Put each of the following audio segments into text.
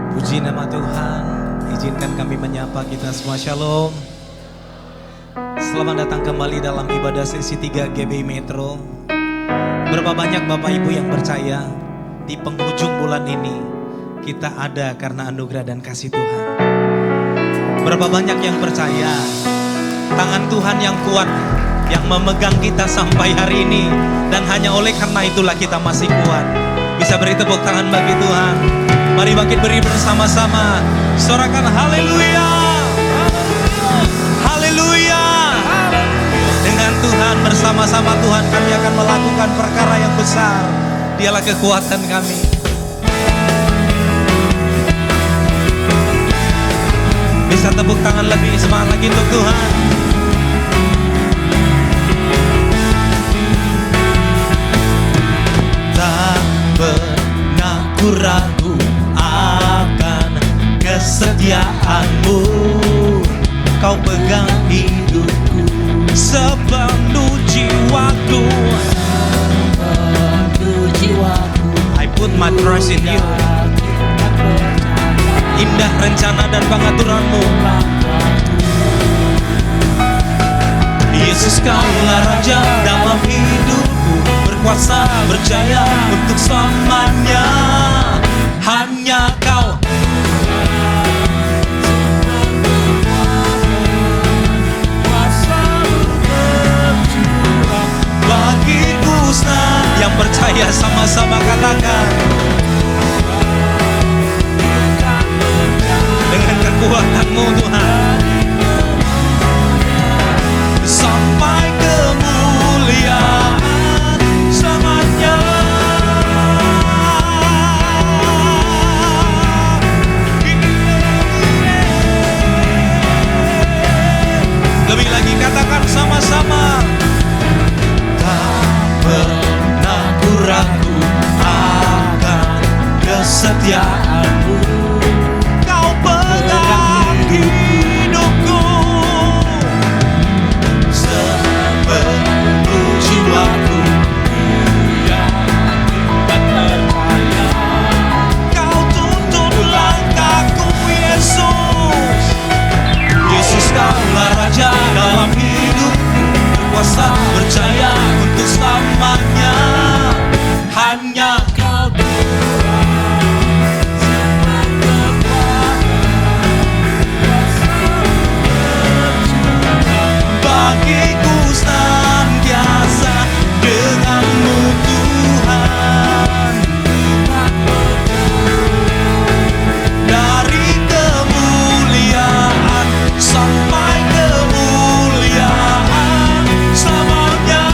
Puji nama Tuhan. Izinkan kami menyapa kita semua. Shalom. Selamat datang kembali dalam ibadah sesi 3 GBI Metro. Berapa banyak Bapak Ibu yang percaya di penghujung bulan ini kita ada karena anugerah dan kasih Tuhan. Berapa banyak yang percaya tangan Tuhan yang kuat yang memegang kita sampai hari ini, dan hanya oleh karena itulah kita masih kuat. Bisa beri tepuk tangan bagi Tuhan. Mari bangkit beri bersama-sama. Sorakan haleluya. Haleluya. Dengan Tuhan, bersama-sama Tuhan kami akan melakukan perkara yang besar. Dialah kekuatan kami. Bisa tepuk tangan lebih semangat lagi untuk Tuhan. Tak pernah ku ragu akan kesetiaanmu. Kau pegang hidupku sepenuh jiwaku. I put my trust in you. Indah rencana dan pengaturanmu. Yesus, Kaulah Raja dalam hidupku, berkuasa berjaya untuk selamanya. Hanya Kau. Bagiku senang. Yang percaya sama-sama katakan. Dengan kekuatan-Mu Tuhan, sampai kemuliaan selamanya. Lebih lagi katakan sama-sama. Tak pernah ku ragu akan kesetiaanmu. Kau pegang hidupku sepenuh jiwaku. Kau tuntun langkahku, Yesus. Yesus, Kaulah Raja dalam hidupku, berkuasa berjaya untuk selamanya. Hanya Kau bagiku senantiasa dengan-Mu Tuhan. Dari kemuliaan sampai kemuliaan selamanya.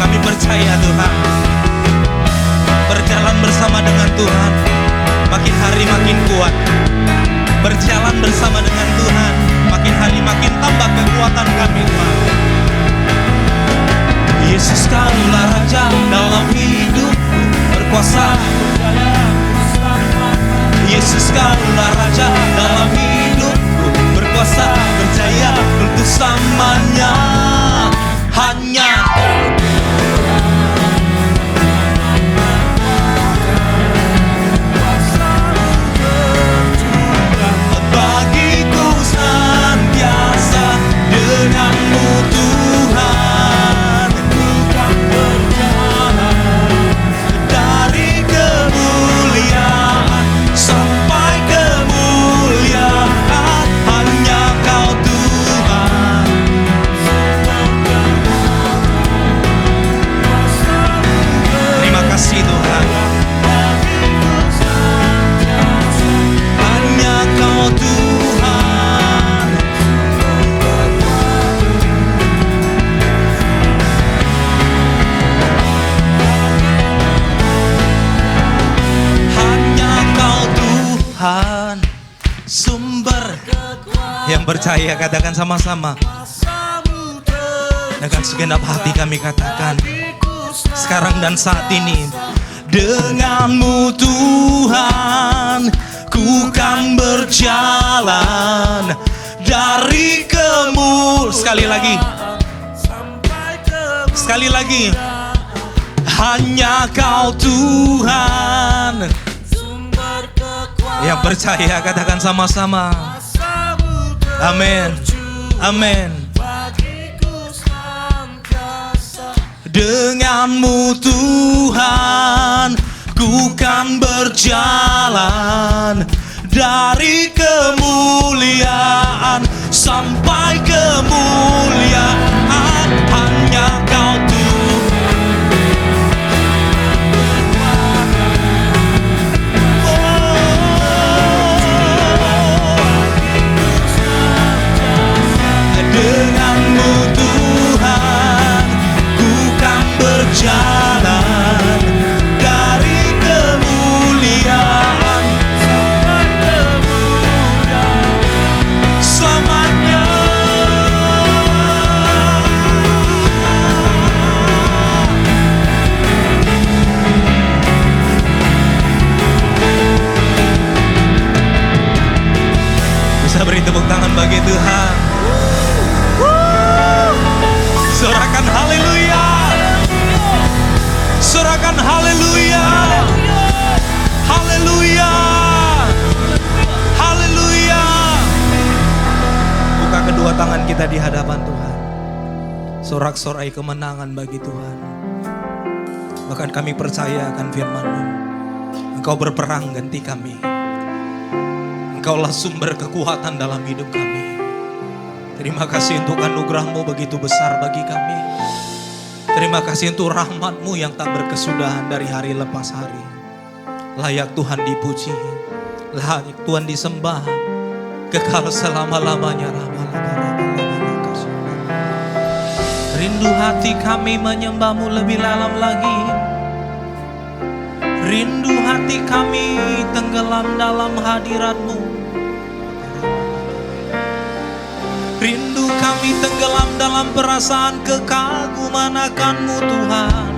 Kami percaya Tuhan, berjalan bersama dengan Tuhan makin hari makin kuat. Berjalan bersama dengan Tuhan makin hari makin tambah kekuatan kami Tuhan. Yesus, Kaulah Raja dalam hidupku, berkuasa. Yesus, Kaulah Raja dalam hidupku, berkuasa berjaya untuk selamanya. Hanya bagiku senantiasa dengan-Mu Tuhan. Dari kemuliaan sampai kemuliaan hanya Kau Tuhan. Terima kasih Tuhan. Hanya Kau Tuhan. Hanya Kau Tuhan, sumber. Yang percaya katakan sama-sama. Dengan segenap hati kami katakan, sekarang dan saat ini, dengan-Mu Tuhan, ku kan berjalan dari sekali lagi Hanya Kau Tuhan. Yang percaya katakan sama-sama. Amin. Amin. Denganmu Tuhan, ku kan berjalan dari kemuliaan sampai kemuliaan. Hanya Kau Tuhan. Denganmu Tuhan, ku kan berjalan dari kemuliaan selamanya. Bisa beri tepuk tangan bagi Tuhan. Sorakan haleluya. Sorakan haleluya. Haleluya. Haleluya. Buka kedua tangan kita di hadapan Tuhan. Sorak-sorai kemenangan bagi Tuhan. Bahkan kami percaya akan firman-Mu. Engkau berperang ganti kami. Engkaulah sumber kekuatan dalam hidup kami. Terima kasih untuk anugerah-Mu begitu besar bagi kami. Terima kasih untuk rahmat-Mu yang tak berkesudahan dari hari lepas hari. Layak Tuhan dipuji, layak Tuhan disembah, kekal selama-lamanya. Rindu hati kami menyembah-Mu lebih dalam lagi. Rindu hati kami tenggelam dalam hadirat-Mu. Rindu kami tenggelam dalam perasaan kekaguman akan-Mu Tuhan.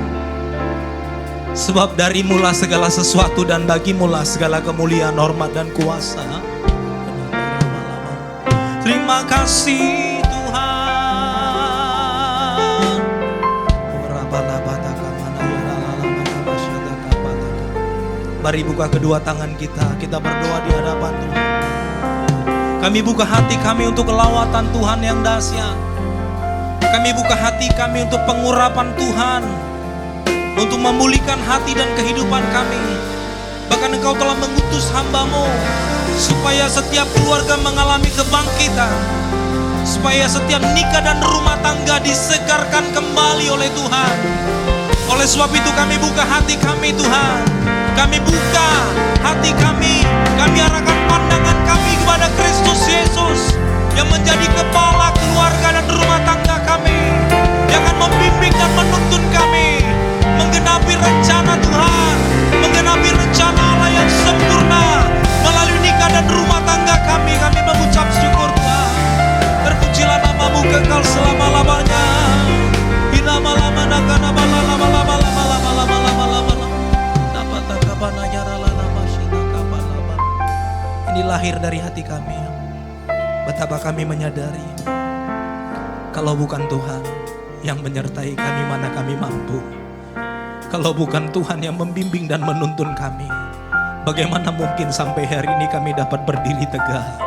Sebab dari-Mu segala sesuatu dan bagi-Mu segala kemuliaan, hormat dan kuasa. Terima kasih Tuhan. Mari buka kedua tangan kita berdoa di hadapan Tuhan. Kami buka hati kami untuk kelawatan Tuhan yang dahsyat. Kami buka hati kami untuk pengurapan Tuhan, untuk memulihkan hati dan kehidupan kami. Bahkan Engkau telah mengutus hamba-Mu supaya setiap keluarga mengalami kebangkitan, supaya setiap nikah dan rumah tangga disegarkan kembali oleh Tuhan. Oleh sebab itu kami buka hati kami Tuhan. Kami buka hati kami arahkan pandangan kami kepada Kristus Yesus yang menjadi kepala keluarga dan rumah tangga kami, yang akan membimbing dan menuntun kami menggenapi rencana Tuhan, menggenapi rencana Allah yang sempurna melalui nikah dan rumah tangga kami. Kami mengucap syukur Tuhan. Terpujilah nama-Mu kekal selama-lamanya. Ini lahir dari hati kami. Betapa kami menyadari kalau bukan Tuhan yang menyertai kami, mana kami mampu. Kalau bukan Tuhan yang membimbing dan menuntun kami, bagaimana mungkin sampai hari ini kami dapat berdiri tegak.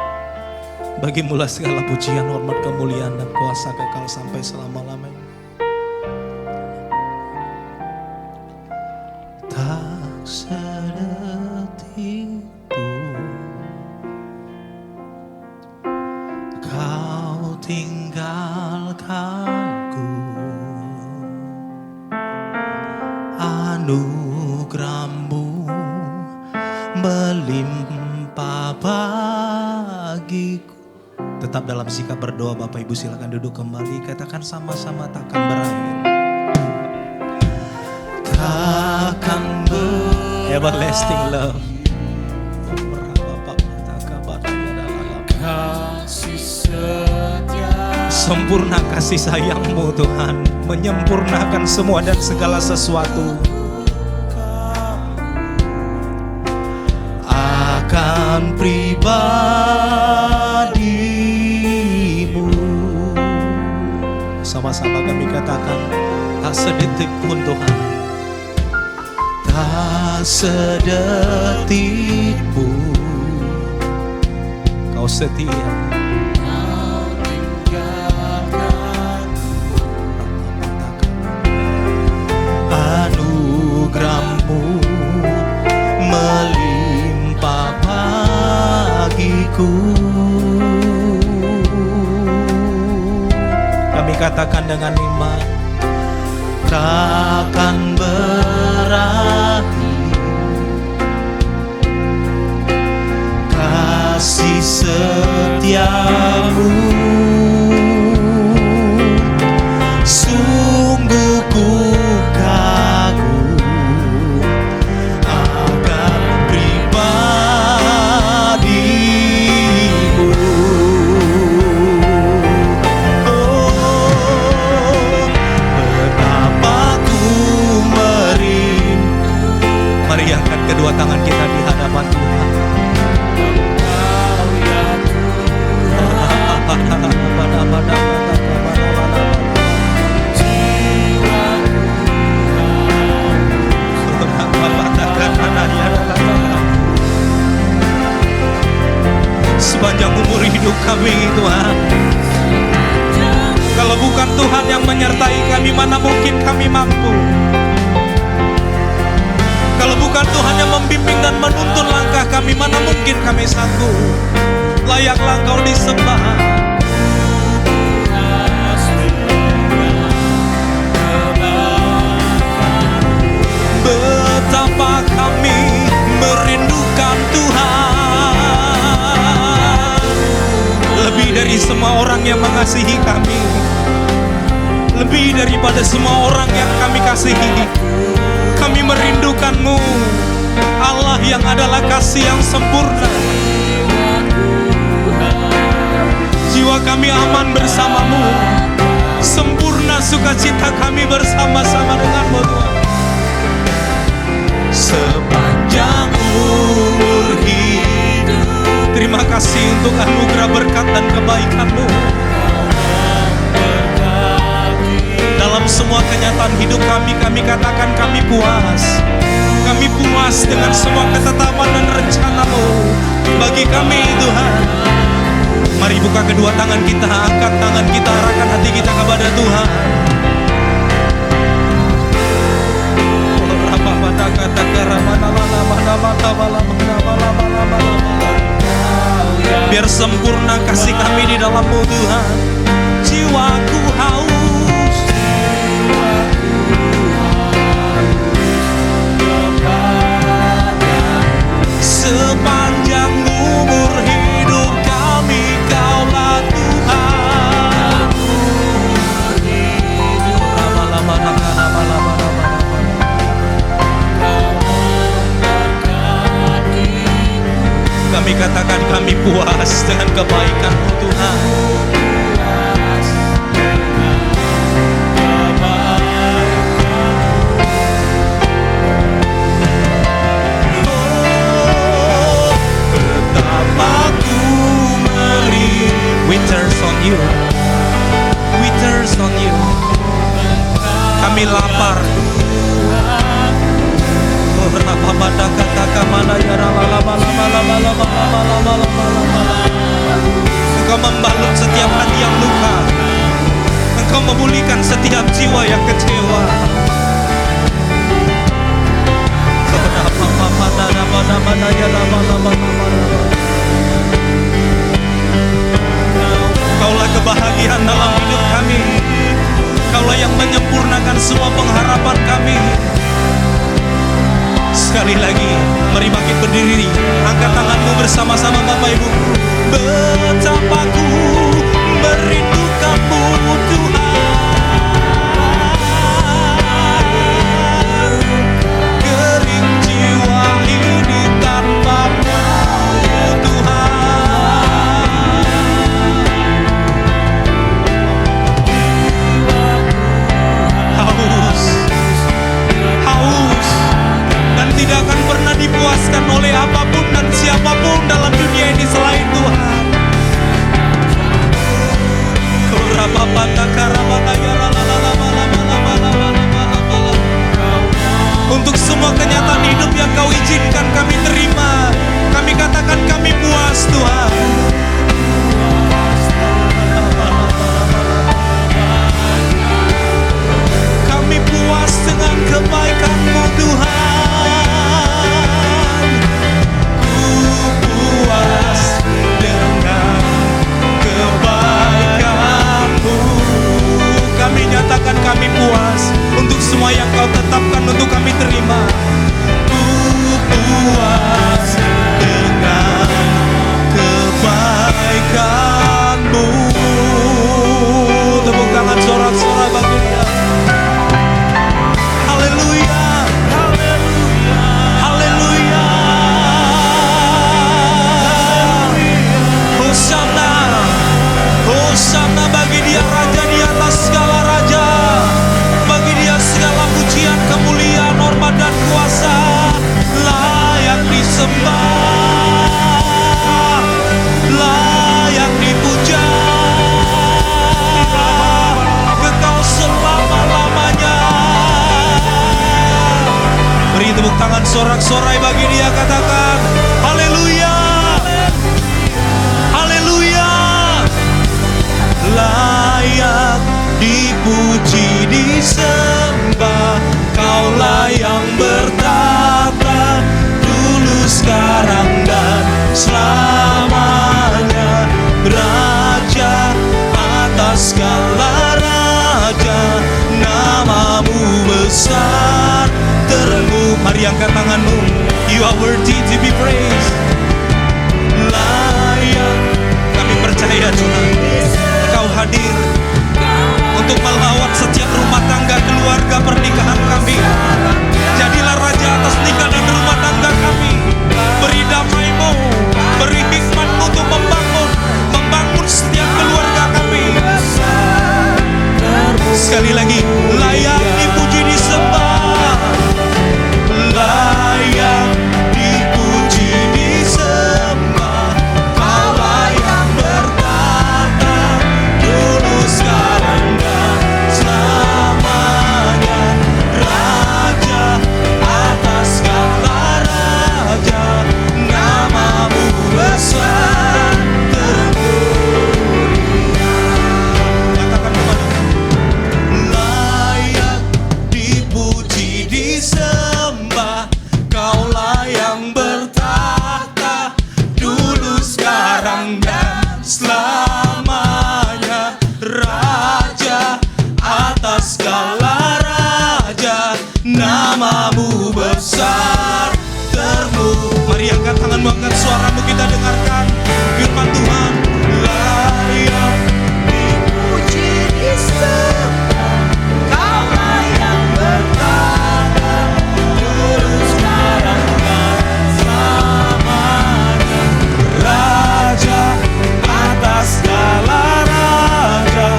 Bagi-Mu segala pujian, hormat, kemuliaan dan kuasa kekal sampai selama-lamanya. Tak sedetik Kau tinggalkanku, anugerah-Mu melimpah bagiku. Tetap dalam sikap berdoa Bapak Ibu, silakan duduk kembali. Katakan sama-sama, takkan berakhir. Takkan berakhir. Everlasting love. Kasih setia. Sempurna kasih sayang-Mu Tuhan, menyempurnakan semua dan segala sesuatu. Akan pribadi-Mu. Sama-sama kami katakan, tak sedetik pun Tuhan sedetik pun Kau setia. Anugerah-Mu melimpah bagiku. Kami katakan dengan iman, takkan berakhir kasih setiamu. Sungguh ku kagum akan pribadi-Mu. Oh, betapa ku merindu. Mari angkat kedua tangan kita di hadapan Tuhan. Sepanjang umur hidup kami Tuhan, kalau bukan Tuhan yang menyertai kami, mana mungkin kami mampu. Kalau bukan Tuhan yang membimbing dan menuntun langkah kami, mana mungkin kami sanggup. Layaklah Kau disembah. Betapa kami merindukan Tuhan, lebih dari semua orang yang mengasihi kami, lebih daripada semua orang yang kami kasihi. Kami merindukan-Mu, Allah yang adalah kasih yang sempurna. Jiwa kami aman bersama-Mu, sempurna sukacita kami bersama-sama dengan-Mu Tuhan. Sepanjang umur hidup, terima kasih untuk anugerah berkat dan kebaikan-Mu. Dalam semua kenyataan hidup kami katakan kami puas. Kami puas dengan semua ketetapan dan rencana-Mu bagi kami Tuhan. Mari buka kedua tangan kita, angkat tangan kita, arahkan hati kita kepada Tuhan. Biar sempurna kasih kami di dalam-Mu Tuhan. Jiwaku haus, sepanjang umur hidup kami Kaulah Tuhan. Kami katakan kami puas dengan kebaikan-Mu Tuhan. We thirst on You, we thirst on You. Kami lapar. Engkau membalut setiap hati yang luka. Engkau memulihkan setiap jiwa yang kecewa. Kaulah kebahagiaan dalam hidup kami. Kaulah yang menyempurnakan semua pengharapan kami. Sekali lagi, mari bangkit berdiri, angkat tanganmu bersama-sama Bapak Ibu. Betapa ku merindukan-Mu Tuhan. Kering jiwa ini tanpa-Mu Tuhan. Haus, haus, dan tidak akan pernah dipuaskan oleh apapun dan siapapun dalam dunia ini selain Tuhan. bersorak-sorai bagi Dia, katakan haleluya. Haleluya. Layak dipuji, disembah, Kaulah yang bertata dulu, sekarang dan selamanya. Raja atas segala raja, namamu besar terenggut. Mari angkat tanganmu. You are worthy to be praised. Layak, kami percaya Tuhan, Engkau hadir untuk melawat setiap rumah tangga, keluarga, pernikahan kami. Jadilah Raja atas nikah dan rumah tangga kami. Beri damai-Mu, beri hikmat untuk membangun setiap keluarga kami. Sekali lagi, layak dipuji, disembah, layak dipuji, disembah, Kaulah yang bertata dulu, sekarang dan selamanya. Raja atas segala raja, namamu besar termulia. Katakan kemana? Layak dipuji, disembah, Kaulah yang bertata dulu, sekarang dan selamanya. Raja atas segala raja, namamu besar termulia. Mari angkat tanganmu, angkat suaramu, kita dengarkan firman Tuhan. Layak dipuji, disembah, Kaulah yang bertata dulu, sekarang dan selamanya. Raja atas segala raja,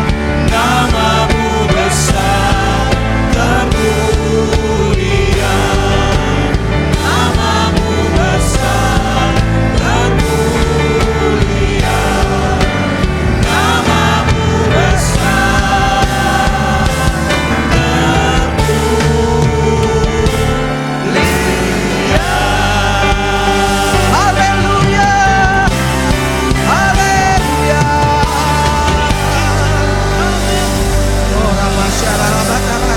namamu besar termulia. Namamu besar termulia. Namamu besar termulia. Haleluya. Haleluya. Oh, Rabasyara, Rabasyara,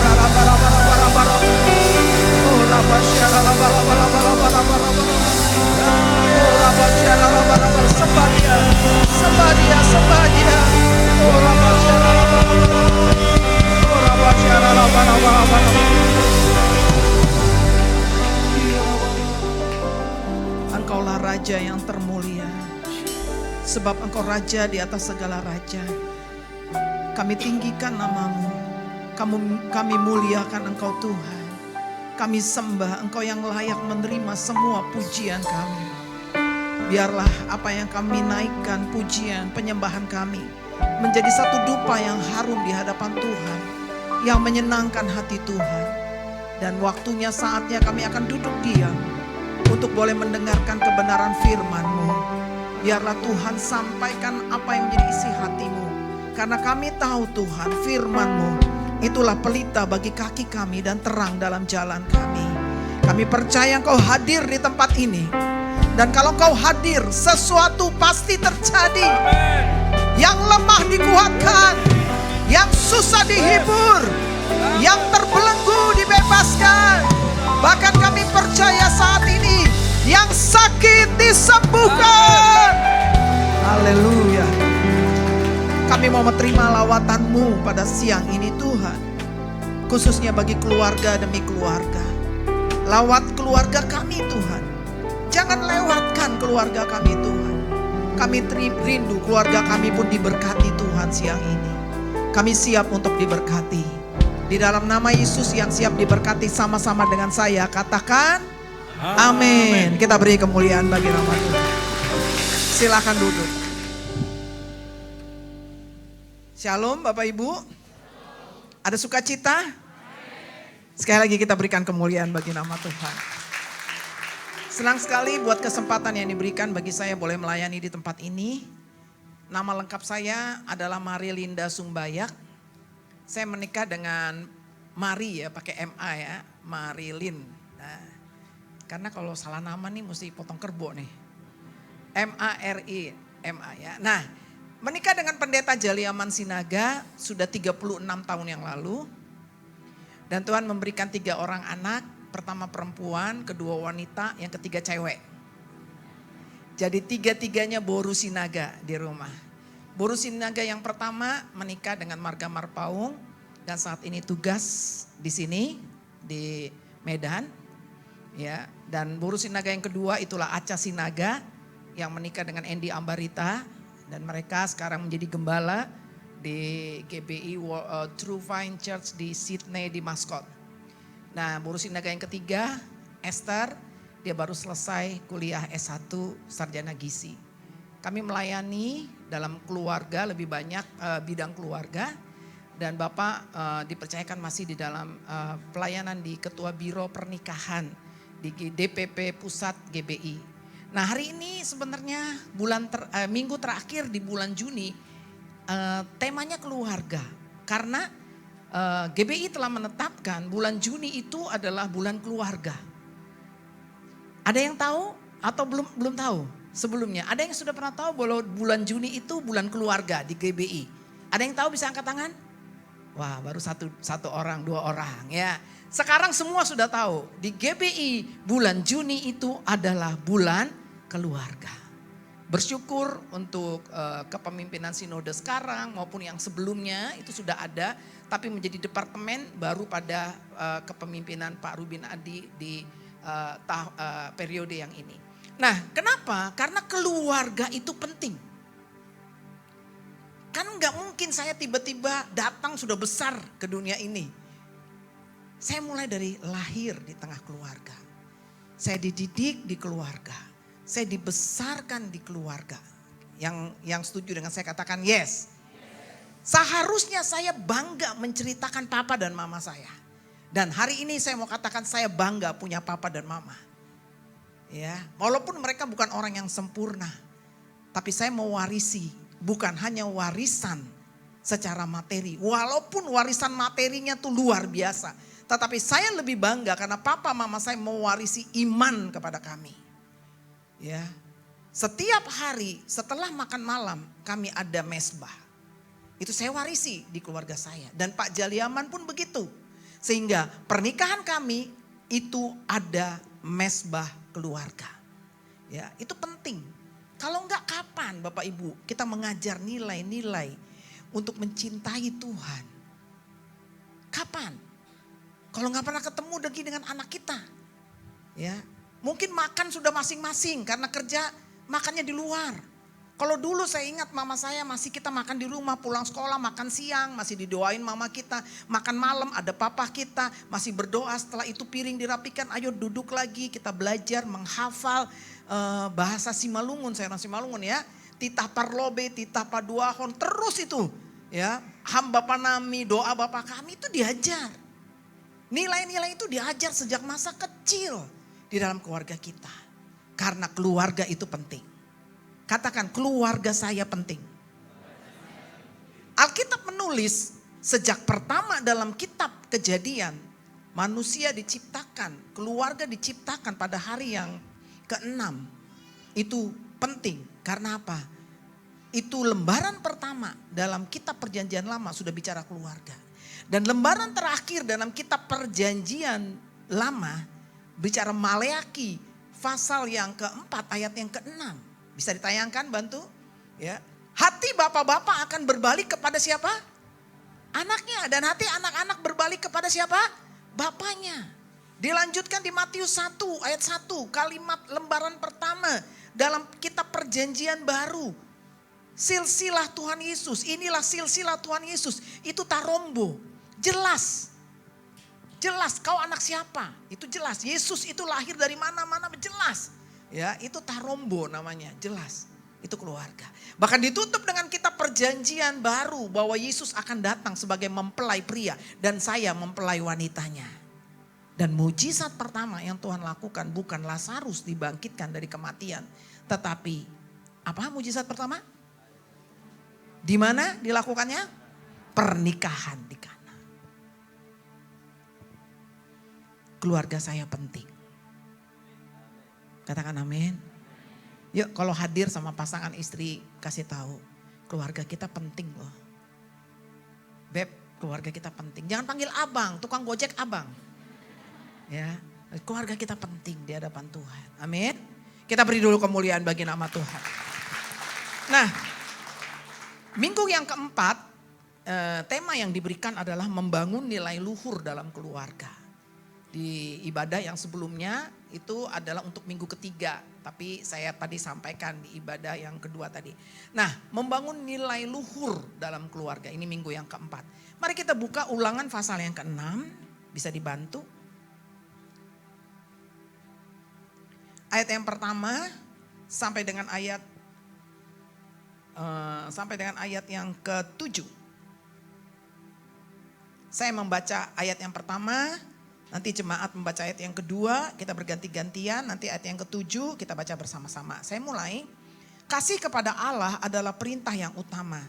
oh, Rabasyara, oh, Rabasyara, sembah Dia, sembah Dia, sembah Dia. Oh, Rabasyara, oh, Rabasyara, Engkaulah Raja yang termulia, sebab Engkau Raja di atas segala raja. Kami tinggikan nama-Mu, kami muliakan Engkau Tuhan. Kami sembah Engkau yang layak menerima semua pujian kami. Biarlah apa yang kami naikkan, pujian, penyembahan kami, menjadi satu dupa yang harum di hadapan Tuhan, yang menyenangkan hati Tuhan. Dan waktunya, saatnya kami akan duduk diam untuk boleh mendengarkan kebenaran firman-Mu. Biarlah Tuhan sampaikan apa yang menjadi isi hati-Mu. Karena kami tahu Tuhan, firman-Mu itulah pelita bagi kaki kami dan terang dalam jalan kami. Kami percaya Engkau hadir di tempat ini. Dan kalau Engkau hadir, sesuatu pasti terjadi. Amen. Yang lemah dikuatkan, yang susah dihibur, yang terbelenggu dibebaskan. Bahkan kami percaya saat ini, yang sakit disembuhkan. Haleluya. Kami mau menerima lawatan-Mu pada siang ini Tuhan. Khususnya bagi keluarga demi keluarga. Lawat keluarga kami Tuhan. Jangan lewatkan keluarga kami Tuhan. Kami rindu keluarga kami pun diberkati Tuhan siang ini. Kami siap untuk diberkati. Di dalam nama Yesus yang siap diberkati sama-sama dengan saya, katakan amin. Kita beri kemuliaan bagi nama Tuhan. Silakan duduk. Shalom Bapak Ibu. Ada sukacita? Sekali lagi kita berikan kemuliaan bagi nama Tuhan. Senang sekali buat kesempatan yang diberikan bagi saya boleh melayani di tempat ini. Nama lengkap saya adalah Mari Linda Sumbayak. Saya menikah dengan Mari ya, pakai MA ya, Marilyn. Nah, Karena kalau salah nama nih mesti potong kerbo nih. M-A-R-I, M-A ya. Nah, menikah dengan pendeta Jaliaman Sinaga sudah 36 tahun yang lalu. Dan Tuhan memberikan 3 orang anak, pertama perempuan, kedua wanita, yang ketiga cewek. Jadi 3-3-nya Boru Sinaga di rumah. Boru Sinaga yang pertama menikah dengan Marga Marpaung dan saat ini tugas di sini di Medan. Ya, dan Boru Sinaga yang kedua itulah Aca Sinaga yang menikah dengan Andy Ambarita dan mereka sekarang menjadi gembala di GBI True Vine Church di Sydney di Mascot. Nah, Boru Sinaga yang ketiga Esther, dia baru selesai kuliah S1 sarjana gizi. Kami melayani dalam keluarga lebih banyak bidang keluarga dan Bapak dipercayakan masih di dalam pelayanan di Ketua Biro Pernikahan di DPP Pusat GBI. Nah, hari ini sebenarnya minggu terakhir di bulan Juni temanya keluarga. Karena GBI telah menetapkan bulan Juni itu adalah bulan keluarga. Ada yang tahu atau belum tahu sebelumnya? Ada yang sudah pernah tahu bahwa bulan Juni itu bulan keluarga di GBI? Ada yang tahu bisa angkat tangan? Wah, baru satu orang, 2 orang ya. Sekarang semua sudah tahu di GBI bulan Juni itu adalah bulan keluarga. Bersyukur untuk kepemimpinan sinode sekarang maupun yang sebelumnya itu sudah ada. Tapi menjadi departemen baru pada kepemimpinan Pak Rubin Adi di periode yang ini. Nah, kenapa? Karena keluarga itu penting. Kan nggak mungkin saya tiba-tiba datang sudah besar ke dunia ini. Saya mulai dari lahir di tengah keluarga. Saya dididik di keluarga. Saya dibesarkan di keluarga. Yang setuju dengan saya katakan yes. Seharusnya saya bangga menceritakan papa dan mama saya. Dan hari ini saya mau katakan saya bangga punya papa dan mama. Ya, walaupun mereka bukan orang yang sempurna. Tapi saya mau warisi, bukan hanya warisan secara materi. Walaupun warisan materinya tuh luar biasa. Tetapi saya lebih bangga karena papa mama saya mewarisi iman kepada kami. Ya. Setiap hari setelah makan malam kami ada mesbah. Itu saya warisi di keluarga saya. Dan Pak Jaliaman pun begitu. Sehingga pernikahan kami itu ada mesbah keluarga. Ya, itu penting. Kalau enggak kapan Bapak Ibu kita mengajar nilai-nilai untuk mencintai Tuhan? Kapan? Kalau nggak pernah ketemu lagi dengan anak kita, ya mungkin makan sudah masing-masing karena kerja makannya di luar. Kalau dulu saya ingat mama saya masih kita makan di rumah, pulang sekolah makan siang masih didoain mama kita, makan malam ada papa kita masih berdoa, setelah itu piring dirapikan, ayo duduk lagi kita belajar menghafal bahasa Simalungun, saya orang Simalungun ya, titah parlobe, titah paduahon, terus itu ya hamba panami, doa bapak kami itu diajar. Nilai-nilai itu diajar sejak masa kecil di dalam keluarga kita. Karena keluarga itu penting. Katakan keluarga saya penting. Alkitab menulis sejak pertama dalam kitab Kejadian. Manusia diciptakan, keluarga diciptakan pada hari yang ke-6. Itu penting karena apa? Itu lembaran pertama dalam kitab Perjanjian Lama sudah bicara keluarga. Dan lembaran terakhir dalam kitab Perjanjian Lama bicara Maleaki pasal yang ke-4 ayat yang ke-6. Bisa ditayangkan bantu? Ya. Hati bapak-bapak akan berbalik kepada siapa? Anaknya. Dan hati anak-anak berbalik kepada siapa? Bapaknya. Dilanjutkan di Matius 1 ayat 1 kalimat lembaran pertama dalam kitab Perjanjian Baru. Silsilah Tuhan Yesus, inilah silsilah Tuhan Yesus. Itu tarombo. Jelas. Jelas kau anak siapa? Itu jelas. Yesus itu lahir dari mana-mana jelas. Ya, itu tarombo namanya, jelas. Itu keluarga. Bahkan ditutup dengan kitab Perjanjian Baru bahwa Yesus akan datang sebagai mempelai pria dan saya mempelai wanitanya. Dan mujizat pertama yang Tuhan lakukan bukan Lazarus dibangkitkan dari kematian, tetapi apa mujizat pertama? Di mana dilakukannya? Pernikahan di Kana. Keluarga saya penting. Katakan amin. Yuk kalau hadir sama pasangan istri kasih tahu, keluarga kita penting loh. Beb, keluarga kita penting. Jangan panggil abang, tukang gojek abang. Ya, keluarga kita penting di hadapan Tuhan. Amin. Kita beri dulu kemuliaan bagi nama Tuhan. Nah, minggu yang keempat, tema yang diberikan adalah membangun nilai luhur dalam keluarga. Di ibadah yang sebelumnya itu adalah untuk minggu ketiga. Tapi saya tadi sampaikan di ibadah yang kedua tadi. Nah, membangun nilai luhur dalam keluarga. Ini minggu yang keempat. Mari kita buka Ulangan pasal yang ke-6. Bisa dibantu. Ayat yang pertama sampai dengan ayat yang ke-7. Saya membaca ayat yang pertama. Nanti jemaat membaca ayat yang kedua, kita berganti-gantian, nanti ayat yang ke-7 kita baca bersama-sama. Saya mulai, kasih kepada Allah adalah perintah yang utama.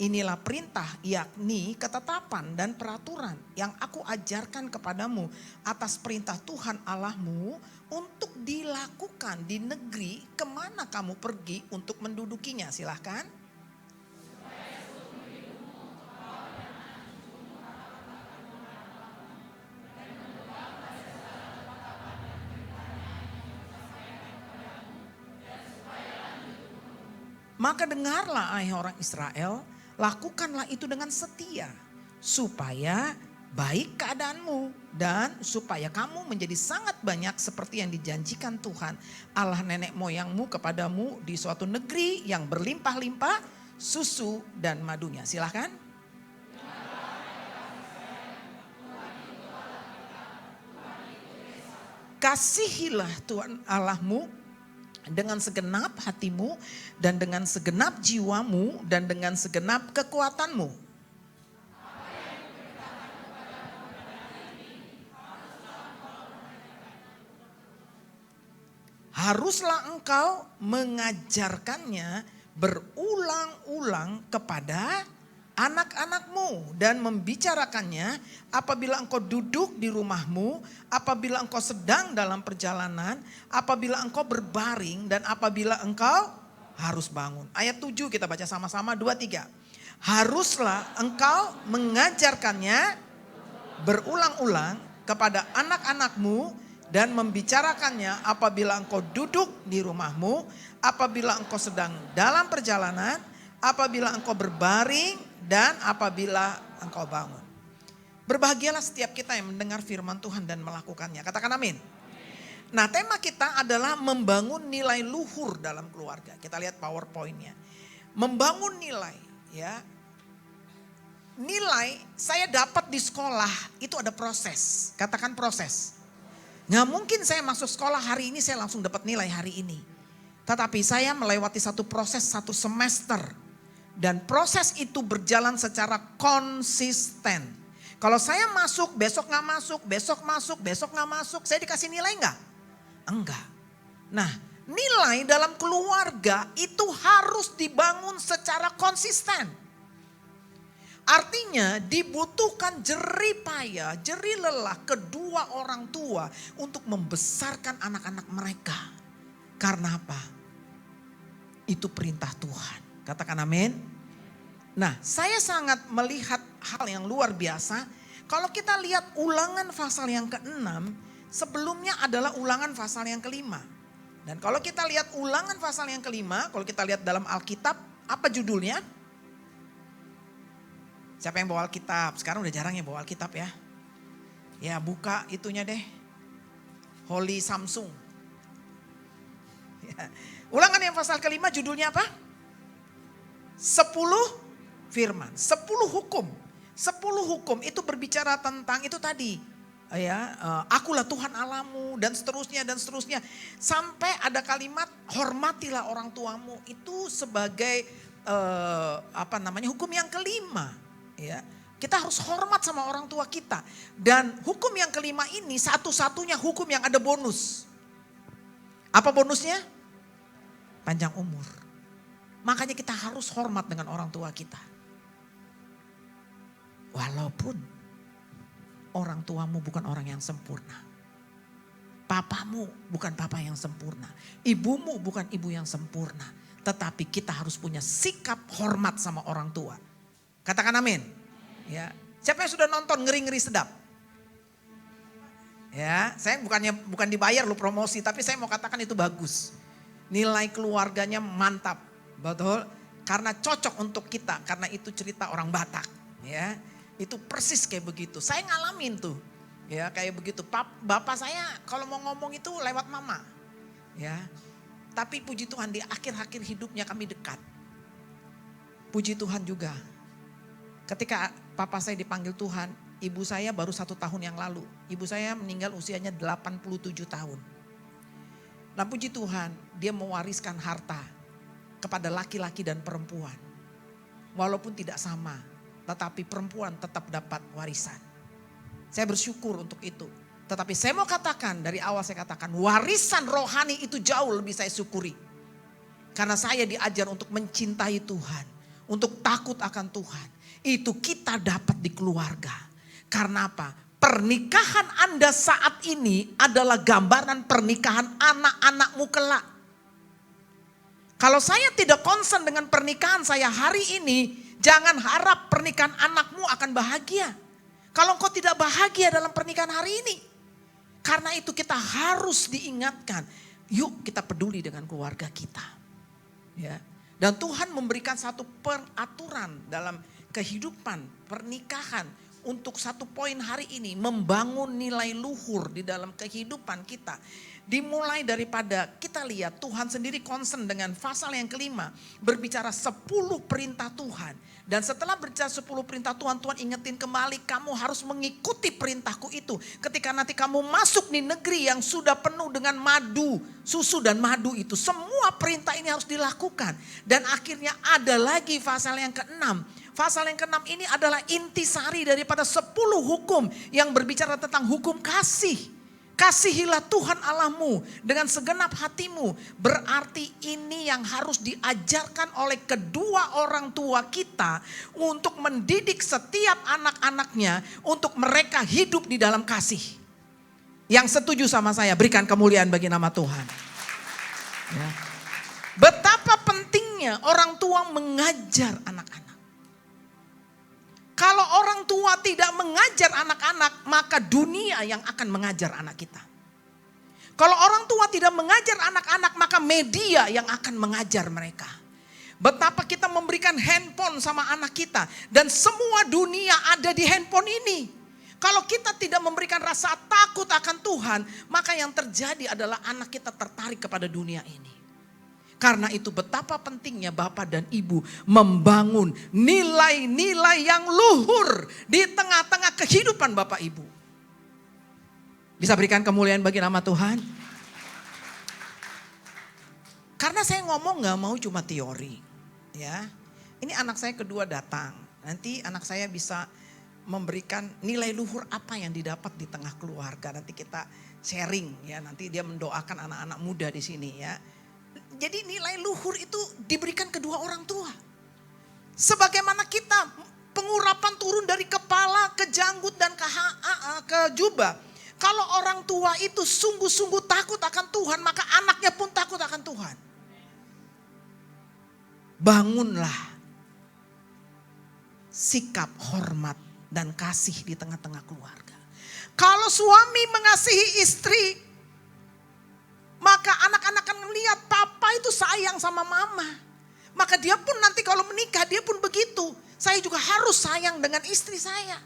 Inilah perintah, yakni ketetapan dan peraturan yang aku ajarkan kepadamu atas perintah Tuhan Allahmu untuk dilakukan di negeri kemana kamu pergi untuk mendudukinya. Silahkan. Maka dengarlah hai orang Israel, lakukanlah itu dengan setia, supaya baik keadaanmu dan supaya kamu menjadi sangat banyak seperti yang dijanjikan Tuhan Allah nenek moyangmu kepadamu di suatu negeri yang berlimpah-limpah susu dan madunya. Silahkan. Kasihilah Tuhan Allahmu dengan segenap hatimu dan dengan segenap jiwamu dan dengan segenap kekuatanmu. Haruslah engkau mengajarkannya berulang-ulang kepada anak-anakmu dan membicarakannya apabila engkau duduk di rumahmu, apabila engkau sedang dalam perjalanan, apabila engkau berbaring dan apabila engkau harus bangun. Ayat 7 kita baca sama-sama 2, 3. Haruslah engkau mengajarkannya berulang-ulang kepada anak-anakmu dan membicarakannya apabila engkau duduk di rumahmu, apabila engkau sedang dalam perjalanan, apabila engkau berbaring dan apabila engkau bangun. Berbahagialah setiap kita yang mendengar firman Tuhan dan melakukannya. Katakan amin. Nah, tema kita adalah membangun nilai luhur dalam keluarga. Kita lihat PowerPoint-nya. Membangun nilai, ya. Nilai saya dapat di sekolah itu ada proses. Katakan proses. Nggak mungkin saya masuk sekolah hari ini saya langsung dapat nilai hari ini. Tetapi saya melewati satu proses, satu semester. Dan proses itu berjalan secara konsisten. Kalau saya masuk, besok gak masuk, besok masuk, besok gak masuk. Saya dikasih nilai enggak? Enggak. Nah, nilai dalam keluarga itu harus dibangun secara konsisten. Artinya dibutuhkan jerih payah, jerih lelah kedua orang tua untuk membesarkan anak-anak mereka. Karena apa? Itu perintah Tuhan. Katakan amin. Nah, saya sangat melihat hal yang luar biasa. Kalau kita lihat Ulangan pasal yang ke-6, sebelumnya adalah Ulangan pasal yang ke-5. Dan kalau kita lihat Ulangan pasal yang ke-5, kalau kita lihat dalam Alkitab, apa judulnya? Siapa yang bawa Alkitab? Sekarang udah jarang ya bawa Alkitab ya. Ya buka itunya deh. Holy Samsung. Ya. Ulangan yang pasal ke-5 judulnya apa? 10 firman, 10 hukum. 10 hukum itu berbicara tentang itu tadi. Ya, akulah Tuhan Allahmu dan seterusnya dan seterusnya. Sampai ada kalimat hormatilah orang tuamu. Itu sebagai hukum yang kelima. Ya, kita harus hormat sama orang tua kita. Dan hukum yang kelima ini satu-satunya hukum yang ada bonus. Apa bonusnya? Panjang umur. Makanya kita harus hormat dengan orang tua kita. Walaupun orang tuamu bukan orang yang sempurna. Papamu bukan papa yang sempurna. Ibumu bukan ibu yang sempurna. Tetapi kita harus punya sikap hormat sama orang tua. Katakan amin. Ya. Siapa yang sudah nonton Ngeri-Ngeri Sedap? Ya, saya bukan dibayar lu promosi, tapi saya mau katakan itu bagus. Nilai keluarganya mantap. Betul? Karena cocok untuk kita, karena itu cerita orang Batak. Ya. Itu persis kayak begitu. Saya ngalamin tuh. Ya, kayak begitu. Bapak saya kalau mau ngomong itu lewat mama. Ya. Tapi puji Tuhan di akhir-akhir hidupnya kami dekat. Puji Tuhan juga. Ketika papa saya dipanggil Tuhan, ibu saya baru 1 tahun yang lalu. Ibu saya meninggal usianya 87 tahun. Nah puji Tuhan, dia mewariskan harta kepada laki-laki dan perempuan. Walaupun tidak sama, tetapi perempuan tetap dapat warisan. Saya bersyukur untuk itu. Tetapi saya mau katakan, dari awal saya katakan, warisan rohani itu jauh lebih saya syukuri. Karena saya diajar untuk mencintai Tuhan, untuk takut akan Tuhan. Itu kita dapat di keluarga. Karena apa? Pernikahan Anda saat ini adalah gambaran pernikahan anak-anakmu kelak. Kalau saya tidak concern dengan pernikahan saya hari ini, jangan harap pernikahan anakmu akan bahagia. Kalau engkau tidak bahagia dalam pernikahan hari ini. Karena itu kita harus diingatkan. Yuk kita peduli dengan keluarga kita. Ya. Dan Tuhan memberikan satu peraturan dalam kehidupan pernikahan. Untuk satu poin hari ini membangun nilai luhur di dalam kehidupan kita. Dimulai daripada kita lihat Tuhan sendiri concern dengan pasal yang kelima. Berbicara 10 perintah Tuhan. Dan setelah berbicara 10 perintah Tuhan, Tuhan ingetin kembali kamu harus mengikuti perintahku itu. Ketika nanti kamu masuk di negeri yang sudah penuh dengan madu, susu dan madu itu. Semua perintah ini harus dilakukan. Dan akhirnya ada lagi pasal yang ke-6. Pasal yang ke-6 ini adalah intisari daripada 10 hukum yang berbicara tentang hukum kasih. Kasihilah Tuhan Allahmu dengan segenap hatimu. Berarti ini yang harus diajarkan oleh kedua orang tua kita untuk mendidik setiap anak-anaknya untuk mereka hidup di dalam kasih. Yang setuju sama saya, berikan kemuliaan bagi nama Tuhan. Ya. Betapa pentingnya orang tua mengajar anak-anak. Kalau orang tua tidak mengajar anak-anak, maka dunia yang akan mengajar anak kita. Kalau orang tua tidak mengajar anak-anak, maka media yang akan mengajar mereka. Betapa kita memberikan handphone sama anak kita. Dan semua dunia ada di handphone ini. Kalau kita tidak memberikan rasa takut akan Tuhan, maka yang terjadi adalah anak kita tertarik kepada dunia ini. Karena itu betapa pentingnya Bapak dan Ibu membangun nilai-nilai yang luhur di tengah-tengah kehidupan Bapak Ibu. Bisa berikan kemuliaan bagi nama Tuhan? Karena saya ngomong gak mau cuma teori. Ya, ini anak saya kedua datang. Nanti anak saya bisa memberikan nilai luhur apa yang didapat di tengah keluarga. Nanti kita sharing ya. Nanti dia mendoakan anak-anak muda di sini ya. Jadi nilai luhur itu diberikan kedua orang tua. Sebagaimana kita pengurapan turun dari kepala ke janggut dan ke jubah. Kalau orang tua itu sungguh-sungguh takut akan Tuhan, maka anaknya pun takut akan Tuhan. Bangunlah sikap hormat dan kasih di tengah-tengah keluarga. Kalau suami mengasihi istri, maka anak-anak akan melihat papa itu sayang sama mama. Maka dia pun nanti kalau menikah dia pun begitu. Saya juga harus sayang dengan istri saya.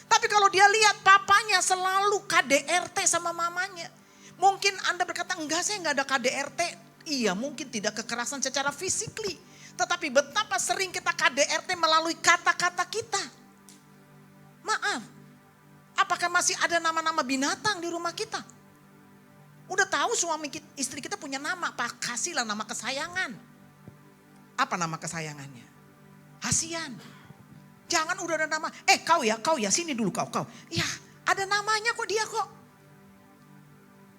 Tapi kalau dia lihat papanya selalu KDRT sama mamanya. Mungkin Anda berkata enggak, saya enggak ada KDRT. Iya, mungkin tidak kekerasan secara fisikly. Tetapi betapa sering kita KDRT melalui kata-kata kita. Maaf, apakah masih ada nama-nama binatang di rumah kita? Udah tahu suami kita, istri kita punya nama, Pak, kasihlah nama kesayangan. Apa nama kesayangannya? Hasian. Jangan udah ada nama, kau ya, sini dulu kau. Ya, ada namanya kok dia kok.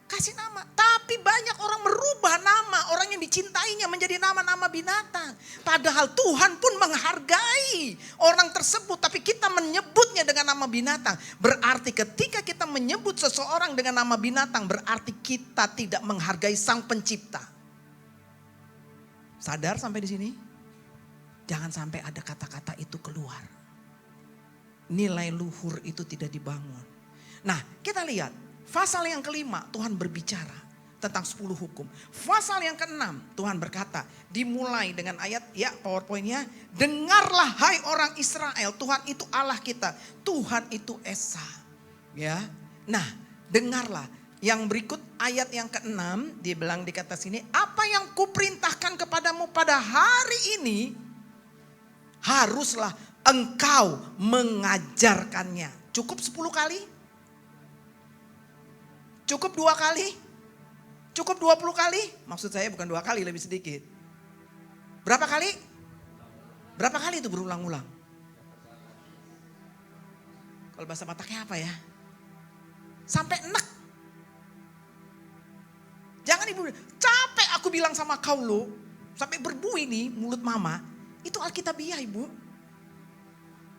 Kasih nama. Tapi banyak orang merubah nama orang yang dicintainya menjadi nama-nama binatang. Padahal Tuhan pun menghargai orang tersebut, tapi kita menyebutnya menyebutnya dengan nama binatang. Berarti ketika kita menyebut seseorang dengan nama binatang, berarti kita tidak menghargai Sang Pencipta. Sadar sampai di sini? Jangan sampai ada kata-kata itu keluar. Nilai luhur itu tidak dibangun. Nah, kita lihat pasal yang kelima Tuhan berbicara tentang 10 hukum. Pasal yang ke-6 Tuhan berkata, dimulai dengan ayat ya PowerPoint-nya, dengarlah hai orang Israel, Tuhan itu Allah kita, Tuhan itu Esa. Ya. Nah, dengarlah. Yang berikut ayat yang ke-6 dia bilang di kata sini, apa yang kuperintahkan kepadamu pada hari ini haruslah engkau mengajarkannya. Cukup 10 kali? Cukup 2 kali? Cukup 20 kali? Maksud saya bukan 2 kali, lebih sedikit. Berapa kali? Berapa kali itu berulang-ulang? Kalau bahasa Bataknya apa ya? Sampai enek. Jangan ibu, capek aku bilang sama kau lo. Sampai berbuih nih mulut mama. Itu Alkitabiah ibu.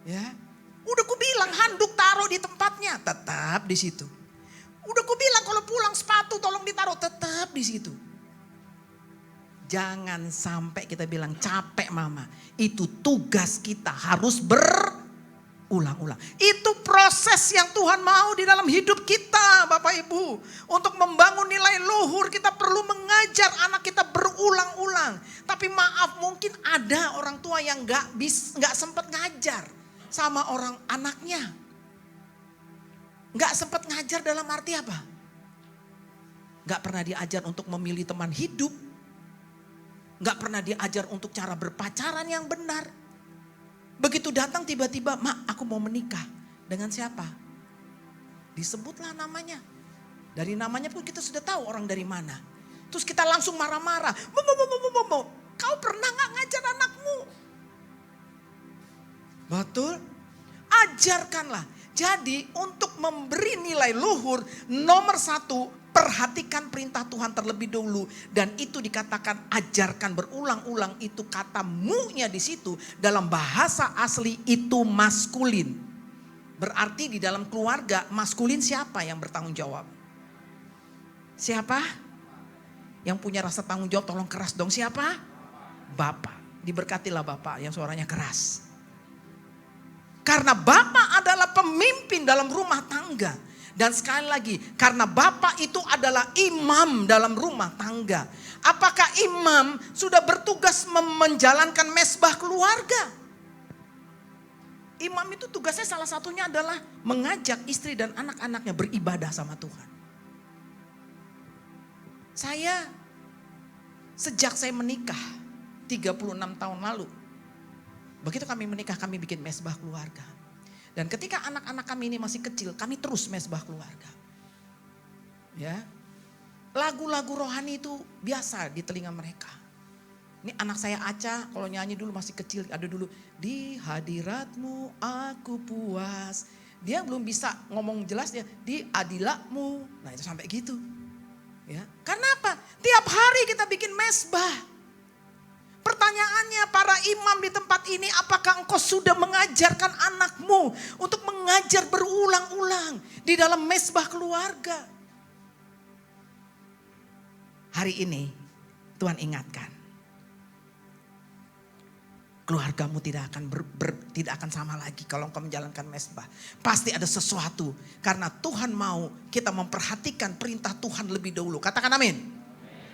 Ya, udah ku bilang handuk taruh di tempatnya. Tetap di situ. Udah ku bilang kalau pulang sepatu tolong ditaruh, tetap di situ. Jangan sampai kita bilang capek mama. Itu tugas kita harus berulang-ulang. Itu proses yang Tuhan mau di dalam hidup kita Bapak Ibu. Untuk membangun nilai luhur kita perlu mengajar anak kita berulang-ulang. Tapi maaf mungkin ada orang tua yang gak sempat ngajar sama orang anaknya. Gak sempat ngajar dalam arti apa? Gak pernah diajar untuk memilih teman hidup. Gak pernah diajar untuk cara berpacaran yang benar. Begitu datang tiba-tiba, mak aku mau menikah. Dengan siapa? Disebutlah namanya. Dari namanya pun kita sudah tahu orang dari mana. Terus kita langsung marah-marah. Kau pernah gak ngajar anakmu? Betul? Ajarkanlah. Jadi untuk memberi nilai luhur, nomor 1, perhatikan perintah Tuhan terlebih dahulu. Dan itu dikatakan ajarkan berulang-ulang, itu kata mu-nya di situ dalam bahasa asli itu maskulin. Berarti di dalam keluarga maskulin siapa yang bertanggung jawab? Siapa? Yang punya rasa tanggung jawab tolong keras dong, siapa? Bapak. Diberkatilah Bapak yang suaranya keras. Karena Bapak adalah pemimpin dalam rumah tangga. Dan sekali lagi, karena Bapak itu adalah imam dalam rumah tangga. Apakah imam sudah bertugas menjalankan mesbah keluarga? Imam itu tugasnya salah satunya adalah mengajak istri dan anak-anaknya beribadah sama Tuhan. Sejak saya menikah 36 tahun lalu. Begitu kami menikah, kami bikin mesbah keluarga. Dan ketika anak-anak kami ini masih kecil, kami terus mesbah keluarga. Ya, lagu-lagu rohani itu biasa di telinga mereka. Ini anak saya Aca, kalau nyanyi dulu masih kecil, ada dulu di hadiratmu aku puas. Dia belum bisa ngomong jelas dia di adilahmu. Nah itu sampai gitu. Ya, karena apa? Tiap hari kita bikin mesbah. Pertanyaannya para imam di tempat ini, apakah engkau sudah mengajarkan anakmu untuk mengajar berulang-ulang di dalam mesbah keluarga? Hari ini Tuhan ingatkan, keluargamu tidak akan sama lagi kalau engkau menjalankan mesbah. Pasti ada sesuatu karena Tuhan mau kita memperhatikan perintah Tuhan lebih dahulu. Katakan amin.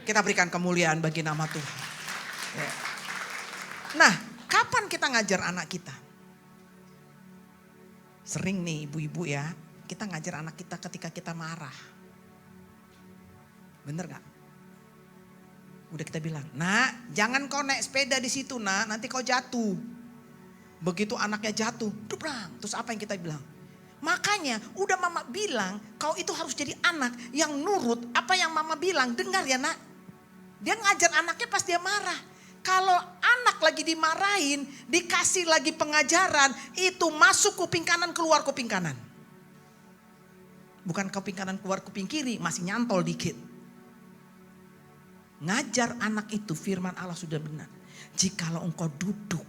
Kita berikan kemuliaan bagi nama Tuhan. Ya. Nah, kapan kita ngajar anak kita? Sering nih ibu-ibu ya, kita ngajar anak kita ketika kita marah. Bener gak? Udah kita bilang, nak jangan kau naik sepeda di situ nak, nanti kau jatuh. Begitu anaknya jatuh, dubrang. Terus apa yang kita bilang? Makanya udah mama bilang, kau itu harus jadi anak yang nurut apa yang mama bilang. Dengar ya nak. Dia ngajar anaknya pas dia marah. Kalau anak lagi dimarahin, dikasih lagi pengajaran, itu masuk kuping kanan, keluar kuping kanan. Bukan kuping kanan, keluar kuping kiri, masih nyantol dikit. Ngajar anak itu firman Allah sudah benar. Jikalau engkau duduk,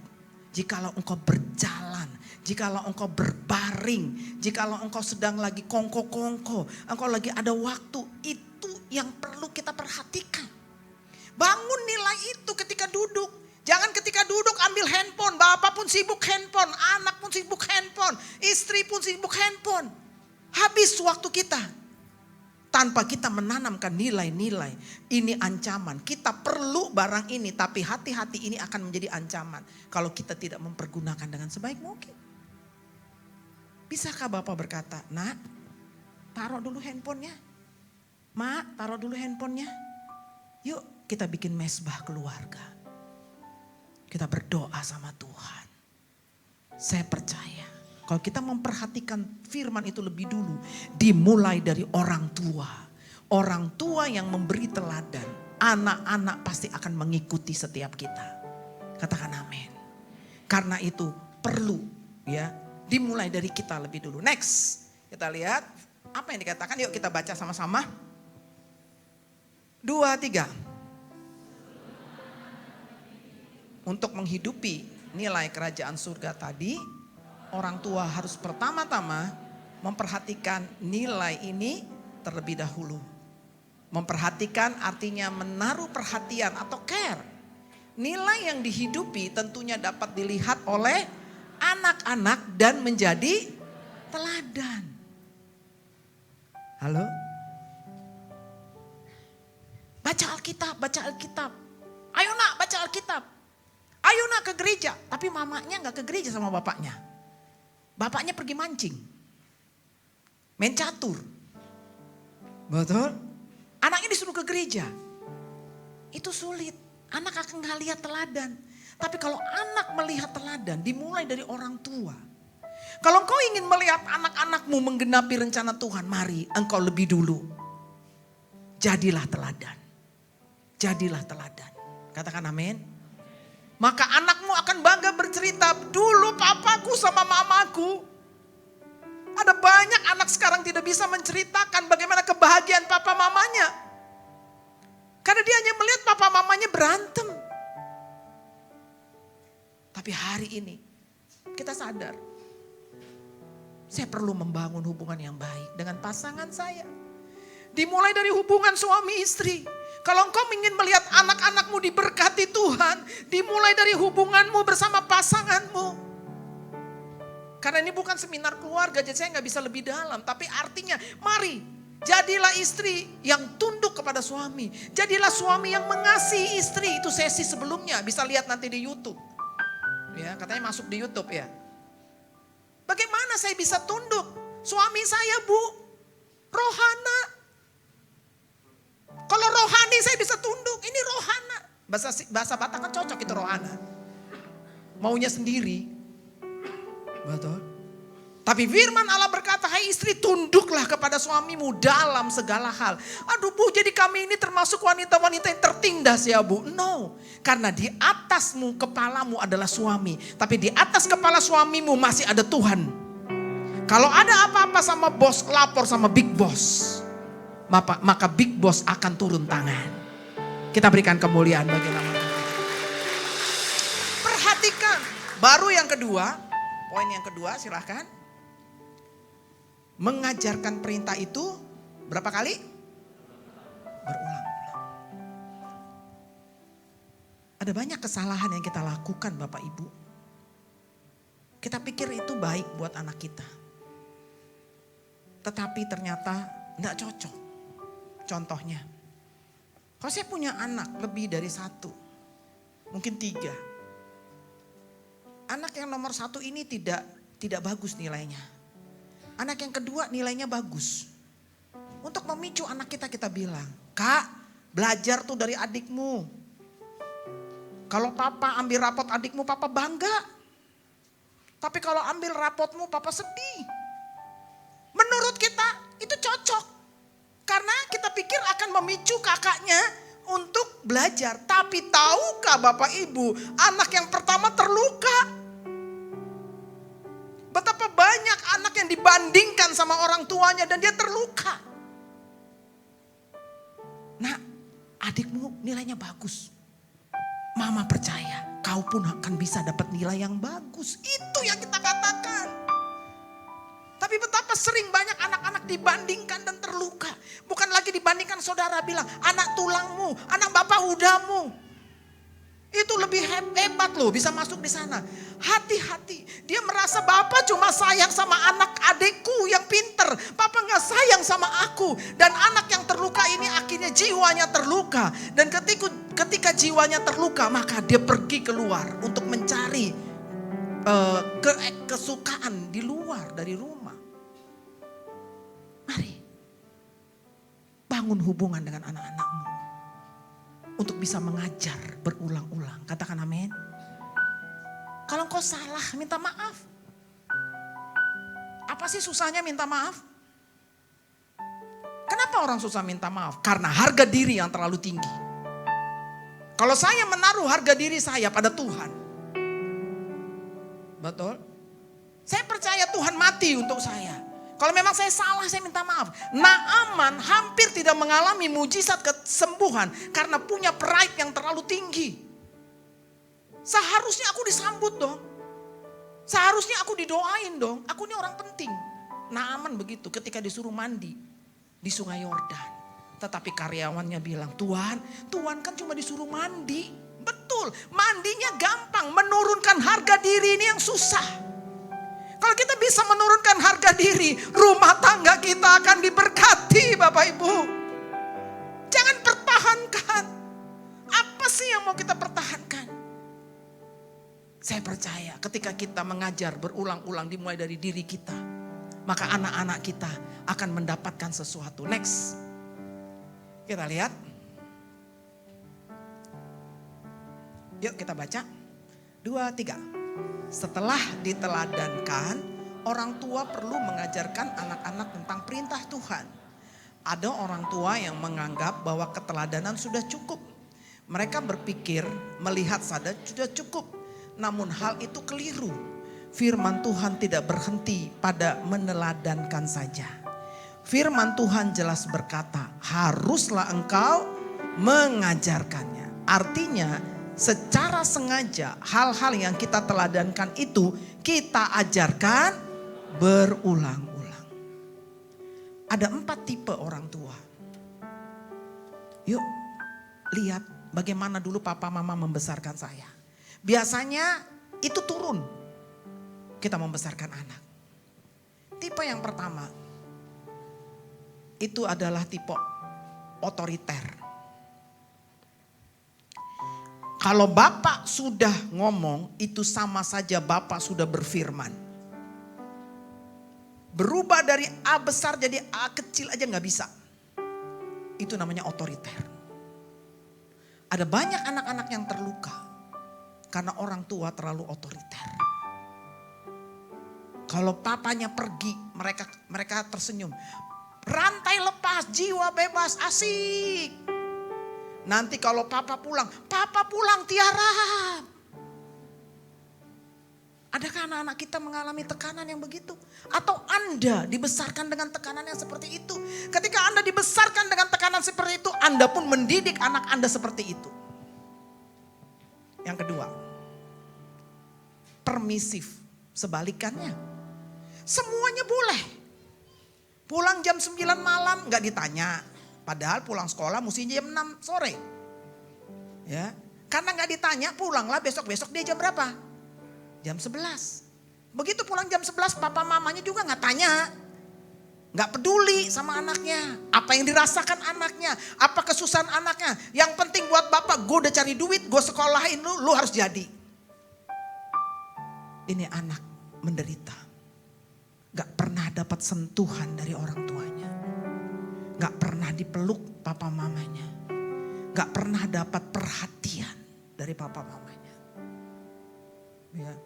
jikalau engkau berjalan makan, jikalau engkau berbaring, jikalau engkau sedang lagi kongko-kongko, engkau lagi ada waktu, itu yang perlu kita perhatikan. Bangun nilai itu ketika duduk. Jangan ketika duduk ambil handphone, bapak pun sibuk handphone, anak pun sibuk handphone, istri pun sibuk handphone. Habis waktu kita. Tanpa kita menanamkan nilai-nilai, ini ancaman. Kita perlu barang ini, tapi hati-hati ini akan menjadi ancaman. Kalau kita tidak mempergunakan dengan sebaik mungkin. Bisakah bapak berkata, nak taruh dulu handphonenya. Mak taruh dulu handphonenya. Yuk kita bikin mesbah keluarga. Kita berdoa sama Tuhan. Saya percaya kalau kita memperhatikan firman itu lebih dulu. Dimulai dari orang tua. Orang tua yang memberi teladan. Anak-anak pasti akan mengikuti setiap kita. Katakan amin. Karena itu perlu ya dimulai dari kita lebih dulu. Next kita lihat apa yang dikatakan. Yuk kita baca sama-sama. 2, 3. Untuk menghidupi nilai kerajaan surga tadi, orang tua harus pertama-tama memperhatikan nilai ini terlebih dahulu. Memperhatikan artinya menaruh perhatian atau care. Nilai yang dihidupi tentunya dapat dilihat oleh anak-anak dan menjadi teladan. Halo? Baca Alkitab, baca Alkitab. Ayo nak baca Alkitab. Ayo nak ke gereja. Tapi mamanya gak ke gereja sama bapaknya. Bapaknya pergi mancing. Main catur. Betul? Anaknya disuruh ke gereja. Itu sulit. Anak akan gak lihat teladan. Tapi kalau anak melihat teladan dimulai dari orang tua. Kalau engkau ingin melihat anak-anakmu menggenapi rencana Tuhan, mari engkau lebih dulu. Jadilah teladan. Jadilah teladan. Katakan amin. Maka anakmu akan bangga bercerita, dulu papaku sama mamaku. Ada banyak anak sekarang tidak bisa menceritakan bagaimana kebahagiaan papa mamanya. Karena dia hanya melihat papa mamanya berantem. Tapi hari ini kita sadar, saya perlu membangun hubungan yang baik dengan pasangan saya. Dimulai dari hubungan suami istri. Kalau engkau ingin melihat anak-anakmu diberkati Tuhan, dimulai dari hubunganmu bersama pasanganmu. Karena ini bukan seminar keluarga, jadi saya gak bisa lebih dalam. Tapi artinya, mari jadilah istri yang tunduk kepada suami. Jadilah suami yang mengasihi istri. Itu sesi sebelumnya, bisa lihat nanti di YouTube. Ya, katanya masuk di YouTube ya. Bagaimana saya bisa tunduk? Suami saya bu, rohana. Kalau rohani saya bisa tunduk, ini rohana. Bahasa Batak kan cocok itu rohana. Maunya sendiri. Betul. Tapi firman Allah berkata, hai istri tunduklah kepada suamimu dalam segala hal. Aduh bu, jadi kami ini termasuk wanita-wanita yang tertindas ya bu. No, karena di atasmu kepalamu adalah suami. Tapi di atas kepala suamimu masih ada Tuhan. Kalau ada apa-apa sama bos, lapor sama big boss. Maka big boss akan turun tangan. Kita berikan kemuliaan bagi nama Tuhan. Perhatikan. Baru yang kedua. Poin yang kedua silahkan. Mengajarkan perintah itu berapa kali? Berulang-ulang. Ada banyak kesalahan yang kita lakukan Bapak Ibu. Kita pikir itu baik buat anak kita. Tetapi ternyata gak cocok. Contohnya, kalau saya punya anak lebih dari 1, mungkin 3. Anak yang nomor 1 ini tidak bagus nilainya. Anak yang kedua nilainya bagus. Untuk memicu anak kita bilang, Kak belajar tuh dari adikmu. Kalau papa ambil rapot adikmu papa bangga. Tapi kalau ambil rapotmu papa sedih. Menurut kita itu cocok. Karena kita pikir akan memicu kakaknya untuk belajar. Tapi tahukah Bapak Ibu, anak yang pertama terluka. Betapa banyak anak yang dibandingkan sama orang tuanya dan dia terluka. Nah, adikmu nilainya bagus. Mama percaya kau pun akan bisa dapat nilai yang bagus. Itu yang kita katakan. Tapi betapa sering banyak anak-anak dibandingkan dan terluka. Bukan lagi dibandingkan, saudara bilang, anak tulangmu, anak bapak udamu. Itu lebih hebat loh, bisa masuk di sana. Hati-hati, dia merasa bapak cuma sayang sama anak adekku yang pinter. Papa gak sayang sama aku. Dan anak yang terluka ini akhirnya jiwanya terluka. Dan ketika jiwanya terluka, maka dia pergi keluar untuk mencari kesukaan di luar dari rumah. Mari bangun hubungan dengan anak-anakmu untuk bisa mengajar berulang-ulang. Katakan amin. Kalau engkau salah, minta maaf. Apa sih susahnya minta maaf? Kenapa orang susah minta maaf? Karena harga diri yang terlalu tinggi. Kalau saya menaruh harga diri saya pada Tuhan, betul? Saya percaya Tuhan mati untuk saya. Kalau memang saya salah, saya minta maaf. Naaman hampir tidak mengalami mujizat kesembuhan karena punya pride yang terlalu tinggi. Seharusnya aku disambut dong. Seharusnya aku didoain dong. Aku ini orang penting. Naaman begitu ketika disuruh mandi di sungai Yordan. Tetapi karyawannya bilang, Tuhan kan cuma disuruh mandi. Betul, mandinya gampang, menurunkan harga diri ini yang susah. Kalau kita bisa menurunkan harga diri, rumah tangga kita akan diberkati, Bapak Ibu. Jangan pertahankan. Apa sih yang mau kita pertahankan? Saya percaya ketika kita mengajar berulang-ulang dimulai dari diri kita, maka anak-anak kita akan mendapatkan sesuatu. Next. Kita lihat. Yuk kita baca. 2, 3. Setelah diteladankan, orang tua perlu mengajarkan anak-anak tentang perintah Tuhan. Ada orang tua yang menganggap bahwa keteladanan sudah cukup. Mereka berpikir melihat saja sudah cukup. Namun hal itu keliru. Firman Tuhan tidak berhenti pada meneladankan saja. Firman Tuhan jelas berkata, haruslah engkau mengajarkannya. Artinya, secara sengaja hal-hal yang kita teladankan itu kita ajarkan berulang-ulang. Ada 4 tipe orang tua. Yuk lihat bagaimana dulu papa mama membesarkan saya. Biasanya itu turun kita membesarkan anak. Tipe yang pertama itu adalah tipe otoriter. Kalau Bapak sudah ngomong, itu sama saja Bapak sudah berfirman. Berubah dari A besar jadi A kecil aja gak bisa. Itu namanya otoriter. Ada banyak anak-anak yang terluka karena orang tua terlalu otoriter. Kalau papanya pergi, mereka tersenyum. Rantai lepas, jiwa bebas, asik. Nanti kalau papa pulang Tiara. Adakah anak-anak kita mengalami tekanan yang begitu? Atau Anda dibesarkan dengan tekanan yang seperti itu? Ketika Anda dibesarkan dengan tekanan seperti itu, Anda pun mendidik anak Anda seperti itu. Yang kedua, permisif. Sebalikannya, semuanya boleh. Pulang jam 9 malam gak ditanya. Padahal pulang sekolah mesti jam 6 sore. Ya, karena gak ditanya pulanglah besok-besok dia jam berapa? Jam 11. Begitu pulang jam 11 papa mamanya juga gak tanya. Gak peduli sama anaknya. Apa yang dirasakan anaknya. Apa kesusahan anaknya. Yang penting buat bapak, gue udah cari duit, gue sekolahin lu harus jadi. Ini anak menderita. Gak pernah dapat sentuhan dari orang tuanya. Gak pernah dipeluk papa mamanya. Gak pernah dapat perhatian dari papa mamanya. Ya,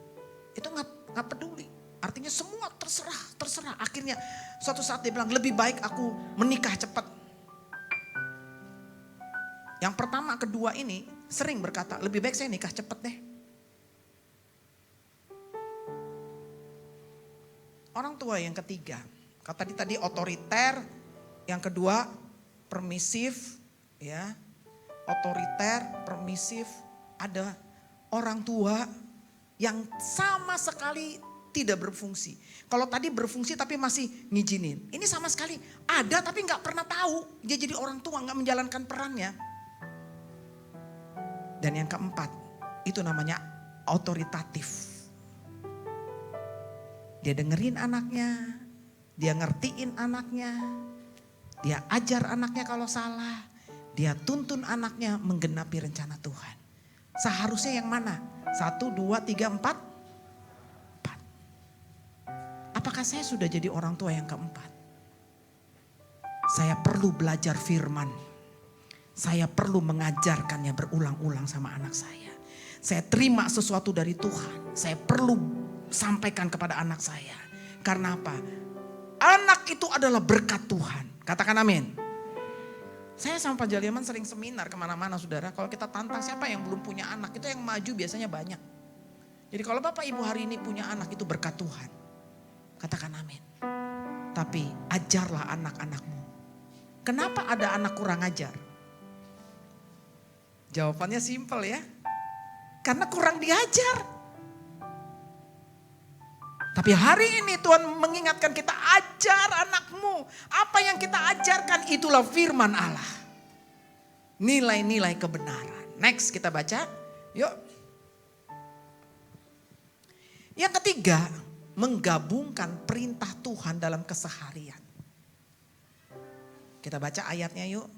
itu gak peduli. Artinya semua terserah. Akhirnya suatu saat dia bilang lebih baik aku menikah cepat. Yang pertama, kedua ini sering berkata lebih baik saya nikah cepat deh. Orang tua yang ketiga, kata tadi otoriter. Yang kedua, permisif, ya. Otoriter, permisif, ada orang tua yang sama sekali tidak berfungsi. Kalau tadi berfungsi tapi masih ngizinin. Ini sama sekali ada tapi gak pernah tahu. Dia jadi orang tua gak menjalankan perannya. Dan yang keempat, itu namanya otoritatif. Dia dengerin anaknya, dia ngertiin anaknya, dia ajar anaknya kalau salah, dia tuntun anaknya menggenapi rencana Tuhan. Seharusnya yang mana? 1, 2, 3, 4? 4. Apakah saya sudah jadi orang tua yang keempat? Saya perlu belajar firman. Saya perlu mengajarkannya berulang-ulang sama anak saya. Saya terima sesuatu dari Tuhan. Saya perlu sampaikan kepada anak saya. Karena apa? Anak itu adalah berkat Tuhan. Katakan amin. Saya sama Pak Jaliaman sering seminar kemana-mana saudara. Kalau kita tantang siapa yang belum punya anak, itu yang maju biasanya banyak. Jadi kalau Bapak Ibu hari ini punya anak, itu berkat Tuhan. Katakan amin. Tapi ajarlah anak-anakmu. Kenapa ada anak kurang ajar? Jawabannya simpel ya. Karena kurang diajar. Tapi hari ini Tuhan mengingatkan kita, ajar anakmu. Apa yang kita ajarkan itulah firman Allah. Nilai-nilai kebenaran. Next kita baca. Yuk. Yang ketiga, menggabungkan perintah Tuhan dalam keseharian. Kita baca ayatnya yuk.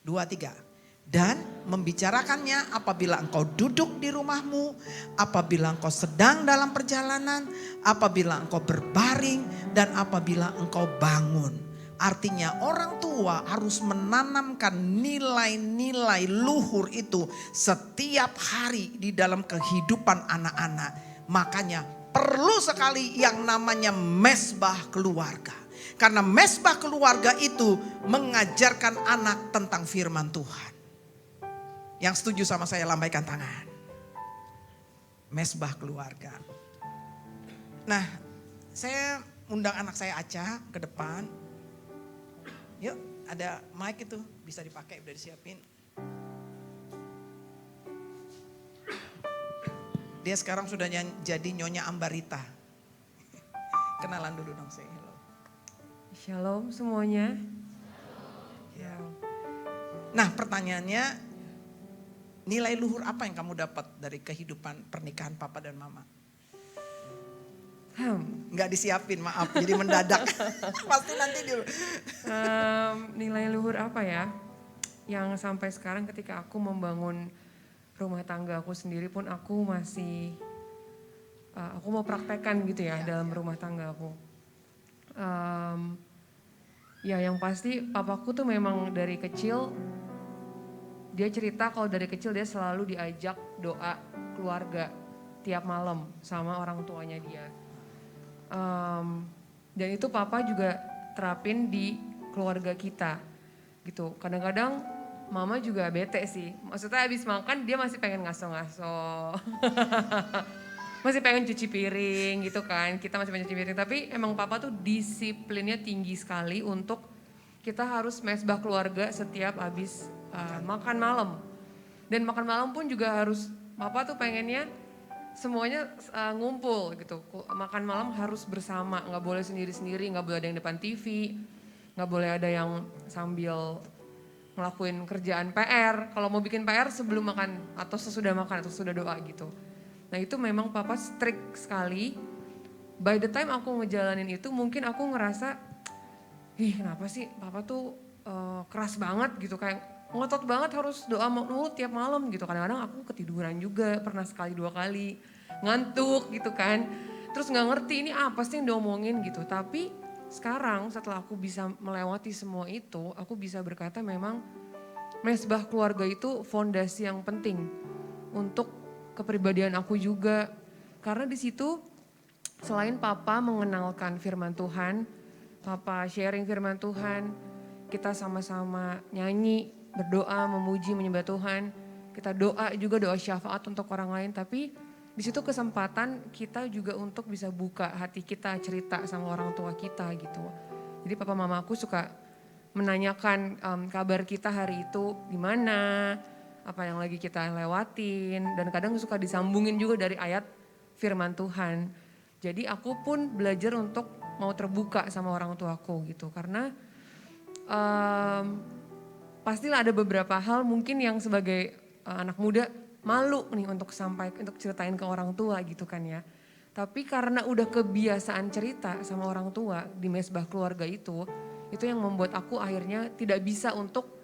2, 3. Dan membicarakannya apabila engkau duduk di rumahmu, apabila engkau sedang dalam perjalanan, apabila engkau berbaring, dan apabila engkau bangun. Artinya orang tua harus menanamkan nilai-nilai luhur itu setiap hari di dalam kehidupan anak-anak. Makanya perlu sekali yang namanya mesbah keluarga. Karena mesbah keluarga itu mengajarkan anak tentang firman Tuhan. Yang setuju sama saya lambaikan tangan. Mesbah keluarga. Nah, saya undang anak saya Aca ke depan. Yuk, ada mic itu bisa dipakai, udah disiapin. Dia sekarang sudah jadi Nyonya Ambarita. Kenalan dulu dong saya. Hello. Shalom semuanya. Ya. Nah, pertanyaannya, nilai luhur apa yang kamu dapat dari kehidupan pernikahan papa dan mama? Nggak disiapin, maaf, jadi mendadak. Pasti nanti dulu. Nilai luhur apa ya? Yang sampai sekarang ketika aku membangun rumah tangga aku sendiri pun aku masih, aku mau praktekkan gitu ya dalam rumah tangga aku. Ya yang pasti papaku tuh memang dari kecil, dia cerita kalau dari kecil dia selalu diajak doa keluarga tiap malam sama orang tuanya dia. Dan itu papa juga terapin di keluarga kita gitu. Kadang-kadang mama juga bete sih. Maksudnya habis makan dia masih pengen ngaso-ngaso. Masih pengen cuci piring gitu kan. Kita masih pengen cuci piring. Tapi emang papa tuh disiplinnya tinggi sekali untuk kita harus mesbah keluarga setiap habis makan malam. Dan makan malam pun juga harus, papa tuh pengennya semuanya ngumpul gitu. Makan malam harus bersama, gak boleh sendiri-sendiri, gak boleh ada yang depan TV, gak boleh ada yang sambil ngelakuin kerjaan PR. Kalau mau bikin PR sebelum makan atau sesudah makan atau sesudah doa gitu. Nah itu memang papa strict sekali. By the time aku ngejalanin itu mungkin aku ngerasa, kenapa sih papa tuh keras banget gitu, kayak ngotot banget harus doa mulu tiap malam gitu. Kadang-kadang aku ketiduran juga, pernah sekali 2 kali, ngantuk gitu kan. Terus gak ngerti ini apa sih yang diomongin gitu. Tapi sekarang setelah aku bisa melewati semua itu, aku bisa berkata memang mesbah keluarga itu fondasi yang penting untuk kepribadian aku juga. Karena di situ selain papa mengenalkan firman Tuhan, papa sharing firman Tuhan, kita sama-sama nyanyi, berdoa, memuji, menyembah Tuhan. Kita doa juga, doa syafaat untuk orang lain. Tapi di situ kesempatan kita juga untuk bisa buka hati kita, cerita sama orang tua kita gitu. Jadi papa mama aku suka menanyakan kabar kita hari itu gimana, apa yang lagi kita lewatin. Dan kadang suka disambungin juga dari ayat firman Tuhan. Jadi aku pun belajar untuk mau terbuka sama orang tuaku gitu. Karena pastilah ada beberapa hal mungkin yang sebagai anak muda malu nih untuk ceritain ke orang tua gitu kan ya. Tapi karena udah kebiasaan cerita sama orang tua di mesbah keluarga itu yang membuat aku akhirnya tidak bisa untuk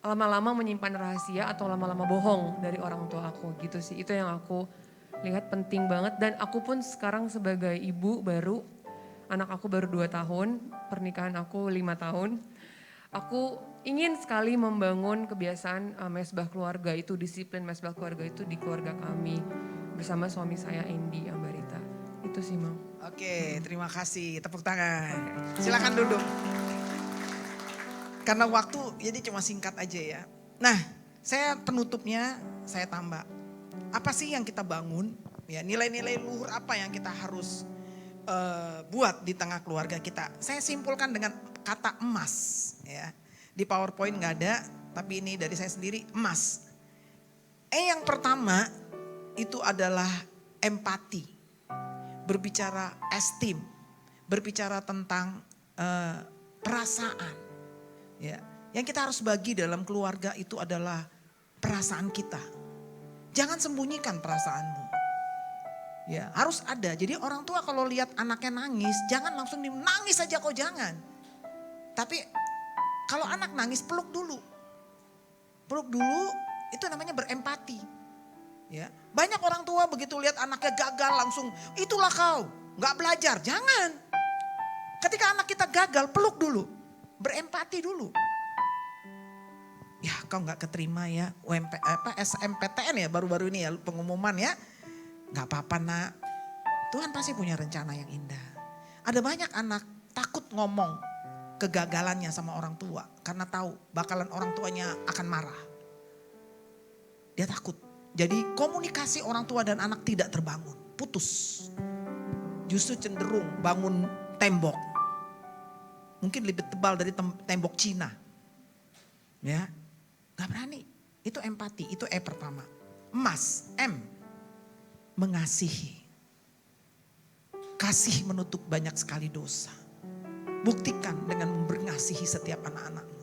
lama-lama menyimpan rahasia atau lama-lama bohong dari orang tua aku gitu sih. Itu yang aku lihat penting banget dan aku pun sekarang sebagai ibu baru, anak aku baru 2 tahun, pernikahan aku 5 tahun. Aku ingin sekali membangun kebiasaan mesbah keluarga itu, disiplin mesbah keluarga itu di keluarga kami. Bersama suami saya Andy Ambarita. Itu sih Mam. Oke, terima kasih. Tepuk tangan. Silakan duduk. Karena waktu jadi cuma singkat aja ya. Nah, saya penutupnya saya tambah. Apa sih yang kita bangun? Ya, nilai-nilai luhur apa yang kita harus buat di tengah keluarga kita? Saya simpulkan dengan kata emas. Ya, di PowerPoint nggak ada, tapi ini dari saya sendiri emas. Yang pertama itu adalah empati, berbicara esteem, berbicara tentang perasaan. Ya, yang kita harus bagi dalam keluarga itu adalah perasaan kita. Jangan sembunyikan perasaanmu. Ya, harus ada. Jadi orang tua kalau lihat anaknya nangis, jangan langsung nangis saja kok jangan. Tapi kalau anak nangis peluk dulu. Peluk dulu itu namanya berempati. Ya, banyak orang tua begitu lihat anaknya gagal langsung itulah kau, nggak belajar. Jangan. Ketika anak kita gagal peluk dulu, berempati dulu. Ya kau nggak keterima ya SMPTN ya baru-baru ini ya pengumuman ya. Nggak apa-apa nak, Tuhan pasti punya rencana yang indah. Ada banyak anak takut ngomong kegagalannya sama orang tua karena tahu bakalan orang tuanya akan marah. Dia takut. Jadi komunikasi orang tua dan anak tidak terbangun, putus. Justru cenderung bangun tembok. Mungkin lebih tebal dari tembok Cina. Ya, gak berani. Itu empati, itu pertama. Emas, M, mengasihi. Kasih menutup banyak sekali dosa. Buktikan dengan mengasihi setiap anak-anakmu.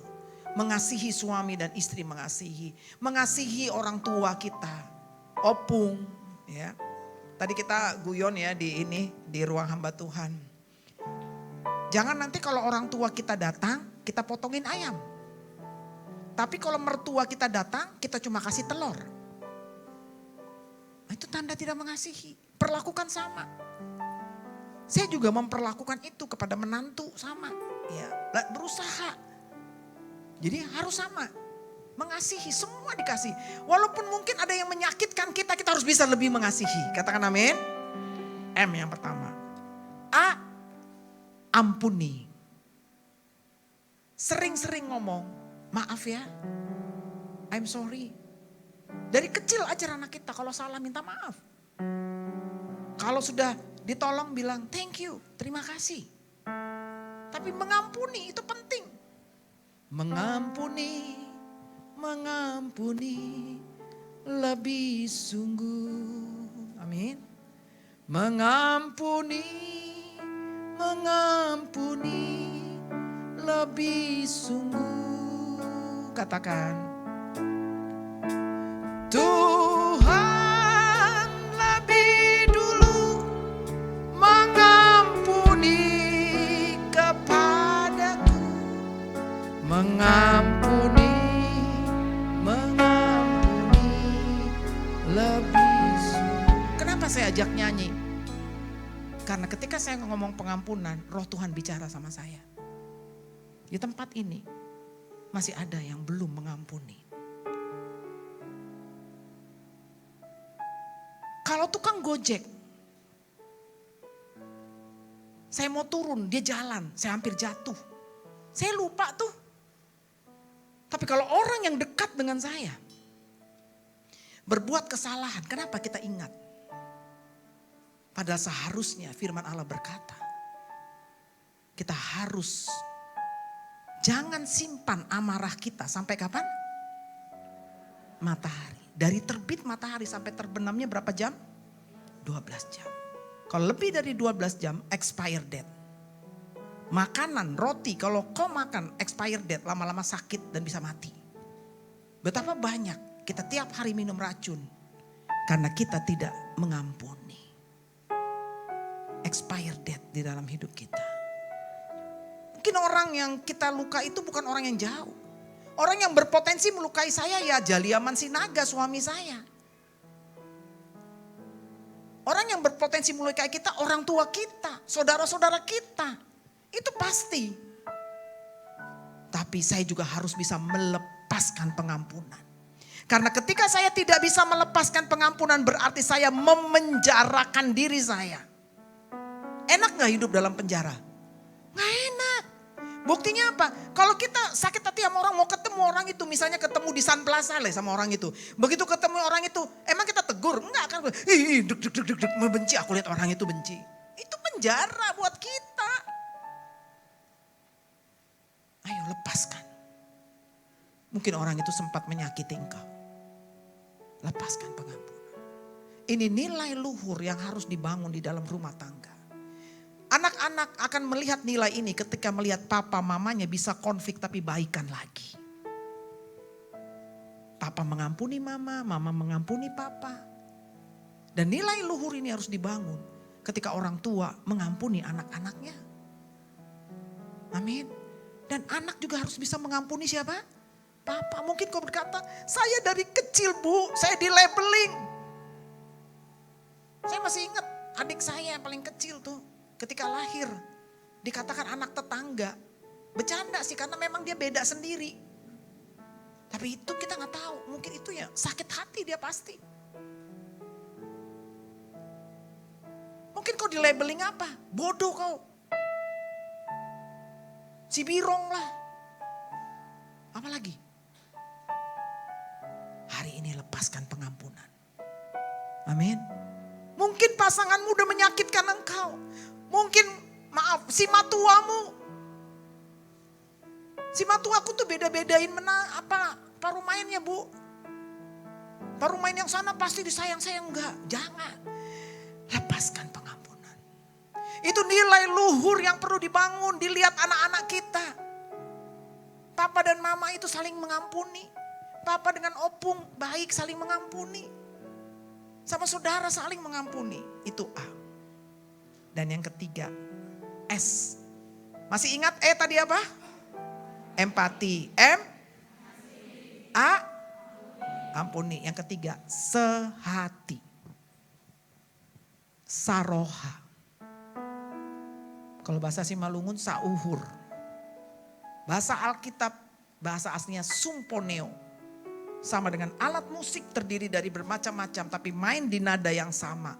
Mengasihi suami dan istri mengasihi. Mengasihi orang tua kita. Opung. Ya. Tadi kita guyon ya di ruang hamba Tuhan. Jangan nanti kalau orang tua kita datang kita potongin ayam. Tapi kalau mertua kita datang kita cuma kasih telur. Nah, itu tanda tidak mengasihi. Perlakukan sama. Saya juga memperlakukan itu kepada menantu sama. Ya, berusaha. Jadi harus sama, mengasihi, semua dikasih. Walaupun mungkin ada yang menyakitkan kita, kita harus bisa lebih mengasihi. Katakan amin. M yang pertama. A, ampuni. Sering-sering ngomong, maaf ya, I'm sorry. Dari kecil ajar anak kita kalau salah minta maaf. Kalau sudah ditolong bilang thank you, terima kasih. Tapi mengampuni itu penting. Mengampuni, mengampuni lebih sungguh. Amin. Mengampuni, mengampuni lebih sungguh. Katakan. Tuhan lebih dulu mengampuni kepadaku. Mengampuni, mengampuni lebih sungguh. Kenapa saya ajak nyanyi? Karena ketika saya ngomong pengampunan, Roh Tuhan bicara sama saya. Di tempat ini masih ada yang belum mengampuni. Kalau tukang gojek, saya mau turun, dia jalan, saya hampir jatuh. Saya lupa tuh. Tapi kalau orang yang dekat dengan saya berbuat kesalahan, kenapa kita ingat? Padahal seharusnya firman Allah berkata, kita harus jangan simpan amarah kita sampai kapan? matahari. Dari terbit matahari sampai terbenamnya berapa jam? 12 jam. Kalau lebih dari 12 jam, expire date. Makanan, roti, kalau kau makan expire date, lama-lama sakit dan bisa mati. Betapa banyak kita tiap hari minum racun. Karena kita tidak mengampuni. Expire date di dalam hidup kita. Mungkin orang yang kita luka itu bukan orang yang jauh. Orang yang berpotensi melukai saya ya Jaliaman Sinaga, suami saya. Orang yang berpotensi melukai kita, orang tua kita, saudara-saudara kita. Itu pasti. Tapi saya juga harus bisa melepaskan pengampunan. Karena ketika saya tidak bisa melepaskan pengampunan berarti saya memenjarakan diri saya. Enak gak hidup dalam penjara? Gak enak. Buktinya apa? Kalau kita sakit hati sama orang, mau ketemu orang itu, misalnya ketemu di Sun Plaza sama orang itu. Begitu ketemu orang itu, emang kita tegur? Enggak kan? Deg, membenci, aku lihat orang itu benci. Itu penjara buat kita. Ayo lepaskan. Mungkin orang itu sempat menyakiti engkau. Lepaskan pengampunan. Ini nilai luhur yang harus dibangun di dalam rumah tangga. Anak-anak akan melihat nilai ini ketika melihat papa mamanya bisa konflik tapi baikan lagi. Papa mengampuni mama, mama mengampuni papa. Dan nilai luhur ini harus dibangun ketika orang tua mengampuni anak-anaknya. Amin. Dan anak juga harus bisa mengampuni siapa? Papa. Mungkin kau berkata, saya dari kecil bu, saya di labeling. Saya masih ingat adik saya yang paling kecil tuh. Ketika lahir, dikatakan anak tetangga. Bercanda sih karena memang dia beda sendiri. Tapi itu kita gak tahu, mungkin itu ya sakit hati dia pasti. Mungkin kau di labeling apa? Bodoh kau. Si birong lah. Apa lagi? Hari ini lepaskan pengampunan. Amin. Mungkin pasanganmu udah menyakitkan engkau. Mungkin maaf si matuamu. Si matuaku tuh beda-bedain paruh mainnya bu. Paruh main yang sana pasti disayang-sayang enggak. Jangan. Lepaskan pengampunan. Itu nilai luhur yang perlu dibangun. Dilihat anak-anak kita. Papa dan mama itu saling mengampuni. Papa dengan opung baik saling mengampuni. Sama saudara saling mengampuni. Itu A. Dan yang ketiga, S. Masih ingat E tadi apa? Empati. M. A. Ampuni. Yang ketiga, sehati. Saroha. Kalau bahasa Simalungun, sauhur. Bahasa Alkitab, bahasa aslinya sumponeo. Sama dengan alat musik terdiri dari bermacam-macam tapi main di nada yang sama.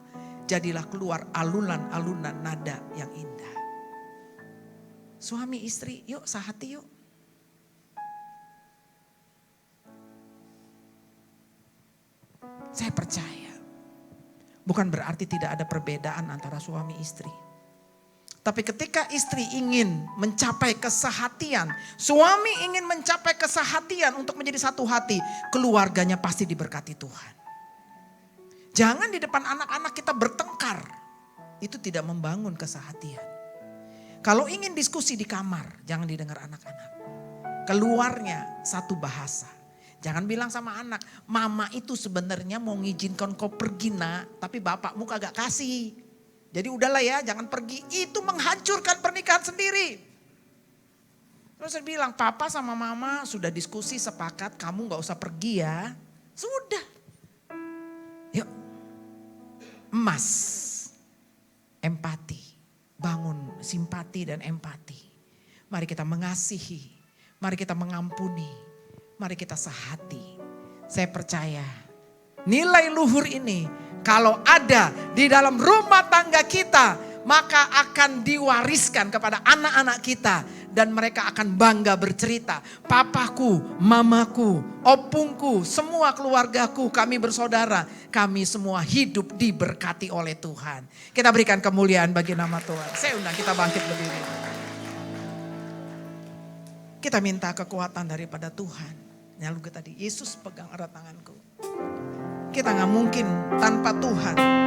Jadilah keluar alunan-alunan nada yang indah. Suami istri, yuk sehati yuk. Saya percaya. Bukan berarti tidak ada perbedaan antara suami istri. Tapi ketika istri ingin mencapai kesehatian, suami ingin mencapai kesehatian untuk menjadi satu hati, keluarganya pasti diberkati Tuhan. Jangan di depan anak-anak kita bertengkar. Itu tidak membangun kesehatian. Kalau ingin diskusi di kamar, jangan didengar anak-anak. Keluarnya satu bahasa. Jangan bilang sama anak, mama itu sebenarnya mau ngizinkan kau pergi nak, tapi bapakmu kagak kasih. Jadi udahlah ya, jangan pergi. Itu menghancurkan pernikahan sendiri. Terus saya bilang, papa sama mama sudah diskusi sepakat, kamu gak usah pergi ya. Sudah. Yuk. Emas. Empati. Bangun simpati dan empati. Mari kita mengasihi. Mari kita mengampuni. Mari kita sehati. Saya percaya nilai luhur ini kalau ada di dalam rumah tangga kita, maka akan diwariskan kepada anak-anak kita. Dan mereka akan bangga bercerita, papaku, mamaku, opungku, semua keluargaku, kami bersaudara. Kami semua hidup diberkati oleh Tuhan. Kita berikan kemuliaan bagi nama Tuhan. Saya undang kita bangkit berdiri. Kita minta kekuatan daripada Tuhan. Lalu tadi, Yesus pegang erat tanganku. Kita nggak mungkin tanpa Tuhan.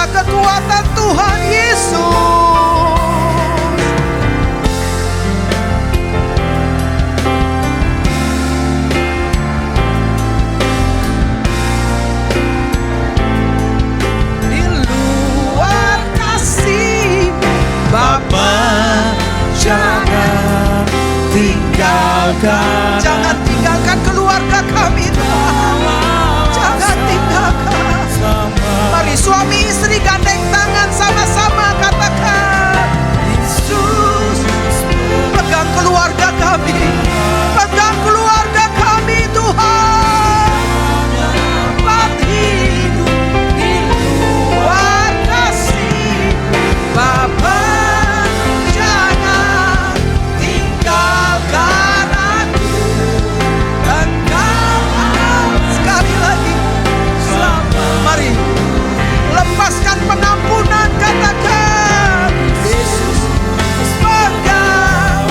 Kekuatan Tuhan Yesus. Di luar kasih Bapa, jangan tinggalkan. Jangan tinggalkan keluarga kami Tuhan. Jangan tinggalkan. Mari suami istri gandeng tangan sama-sama katakan, Yesus pegang keluarga kami, pegang keluarga kami Tuhan. Tempat hidup di luar kasih Bapa, jangan tinggalkan aku. Engkau sekali lagi mari lepaskan penampunan, katakan Yesus pegang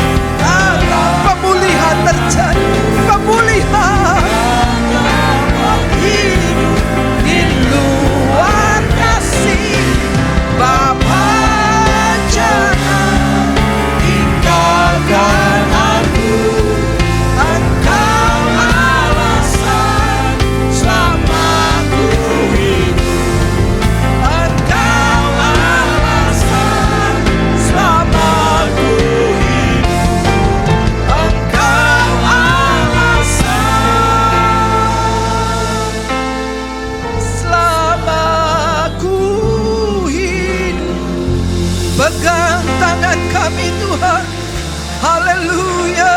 pemulihan terjadi, pemulihan hidup di luar kasih Bapa, jangan tinggalkan aku. Engkau alasan selamaku hidup. Pegang tangan kami Tuhan. Haleluya.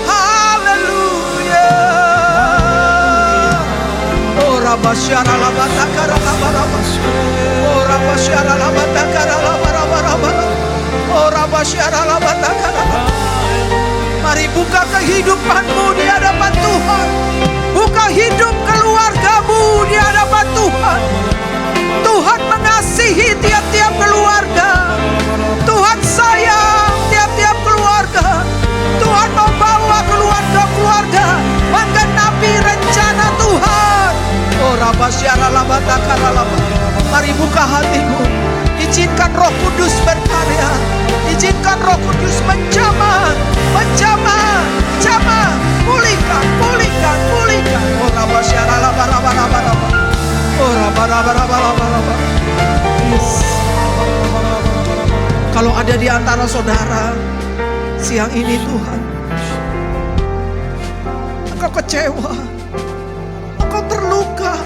Haleluya. Oh rabasyara labatakara labarabas. Oh rabasyara labatakara labarabas. Oh rabasyara labatakara. Mari buka kehidupanmu di hadapan Tuhan. Buka hidup keluargamu di hadapan Tuhan. Tuhan mengasihi tiap-tiap keluarga. Tuhan sayang tiap-tiap keluarga. Tuhan membawa keluarga-keluarga menggenapi rencana Tuhan. Oh rabasyara labatakara laba. Mari buka hatimu. Izinkan Roh Kudus berkarya. Izinkan Roh Kudus menjamah. Pulihkan. Oh rabasyara laba. Oh raba. Kalau ada di antara saudara siang ini Tuhan, engkau kecewa, engkau terluka,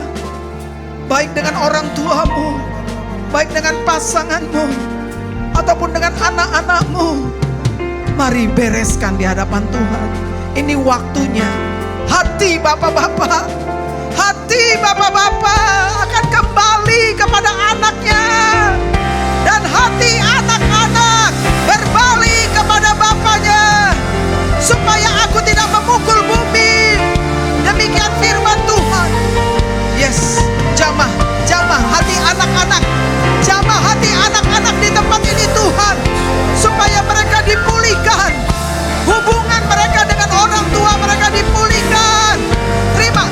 baik dengan orang tuamu, baik dengan pasanganmu, ataupun dengan anak-anakmu. Mari bereskan di hadapan Tuhan. Ini waktunya. Hati bapak-bapak akan kembali kepada anaknya, dan hati anak-anak berbalik kepada bapaknya, supaya aku tidak memukul bumi. Demikian firman Tuhan. Yes, jamah hati anak-anak, jamah hati anak-anak di tempat ini Tuhan, supaya mereka dipulihkan, hubungan mereka dengan orang tua mereka dipulihkan. Terima.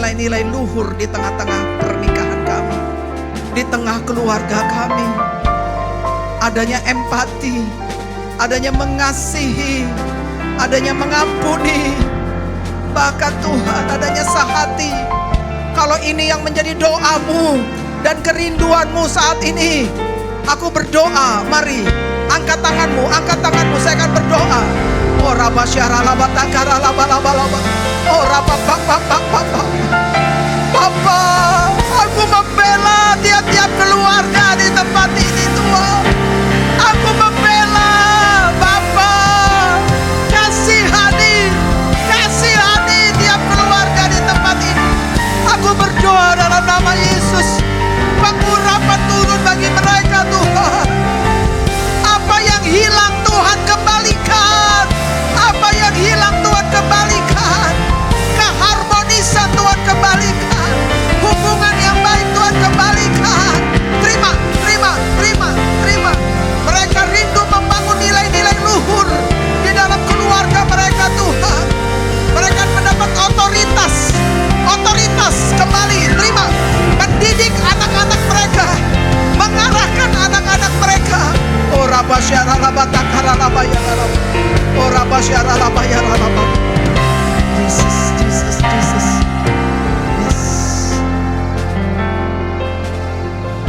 nilai-nilai luhur di tengah-tengah pernikahan kami, di tengah keluarga kami. Adanya empati, adanya mengasihi, adanya mengampuni, bahkan Tuhan adanya sehati. Kalau ini yang menjadi doamu dan kerinduanmu saat ini, aku berdoa. Mari angkat tanganmu, saya akan berdoa. Oh rabasyara labatakara labalaba. Oh rababababababa. Bapa, aku membela tiap-tiap keluarga di tempat ini Tuhan. Aku membela Bapa, kasihani tiap keluarga di tempat ini. Aku berdoa dalam nama Yesus, pengurapan turun bagi mereka Tuhan. Apa yang hilang Tuhan kembalikan, apa yang hilang Tuhan kembalikan, keharmonisan Tuhan kembalikan, hubungan yang baik Tuhan kembalikan. Terima. Mereka rindu membangun nilai-nilai luhur di dalam keluarga mereka Tuhan. Mereka mendapat otoritas kembali. Terima, mendidik anak-anak mereka, mengarahkan anak-anak mereka. Oh rabasyara labatakara labayara. Oh rabasyara labayara labay. Jesus. Yes.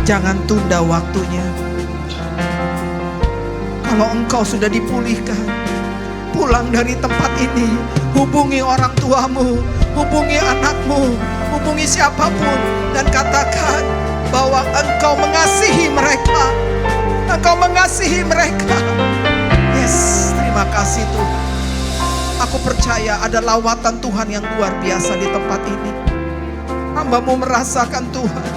Jangan tunda waktunya. Kalau engkau sudah dipulihkan, pulang dari tempat ini, hubungi orang tuamu, hubungi anakmu, hubungi siapapun, dan katakan bahwa engkau mengasihi mereka. Engkau mengasihi mereka. Yes, terima kasih Tuhan. Aku percaya ada lawatan Tuhan yang luar biasa di tempat ini. Hamba-Mu merasakan Tuhan,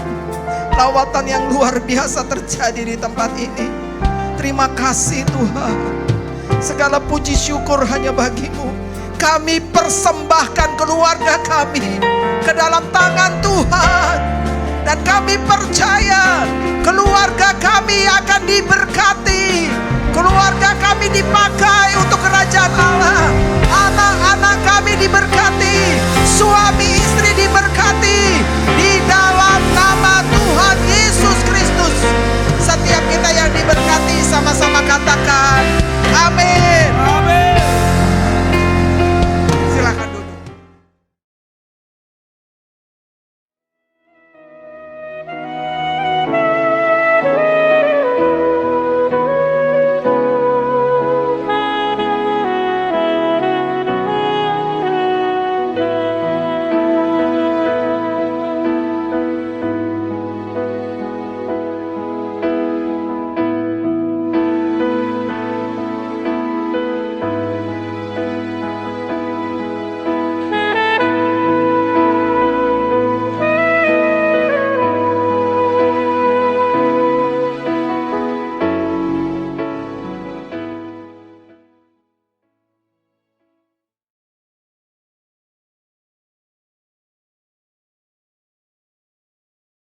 lawatan yang luar biasa terjadi di tempat ini. Terima kasih Tuhan. Segala puji syukur hanya bagi-Mu. Kami persembahkan keluarga kami ke dalam tangan Tuhan. Dan kami percaya keluarga kami akan diberkati. Keluarga kami dipakai untuk kerajaan Allah. Anak-anak kami diberkati, suami istri diberkati,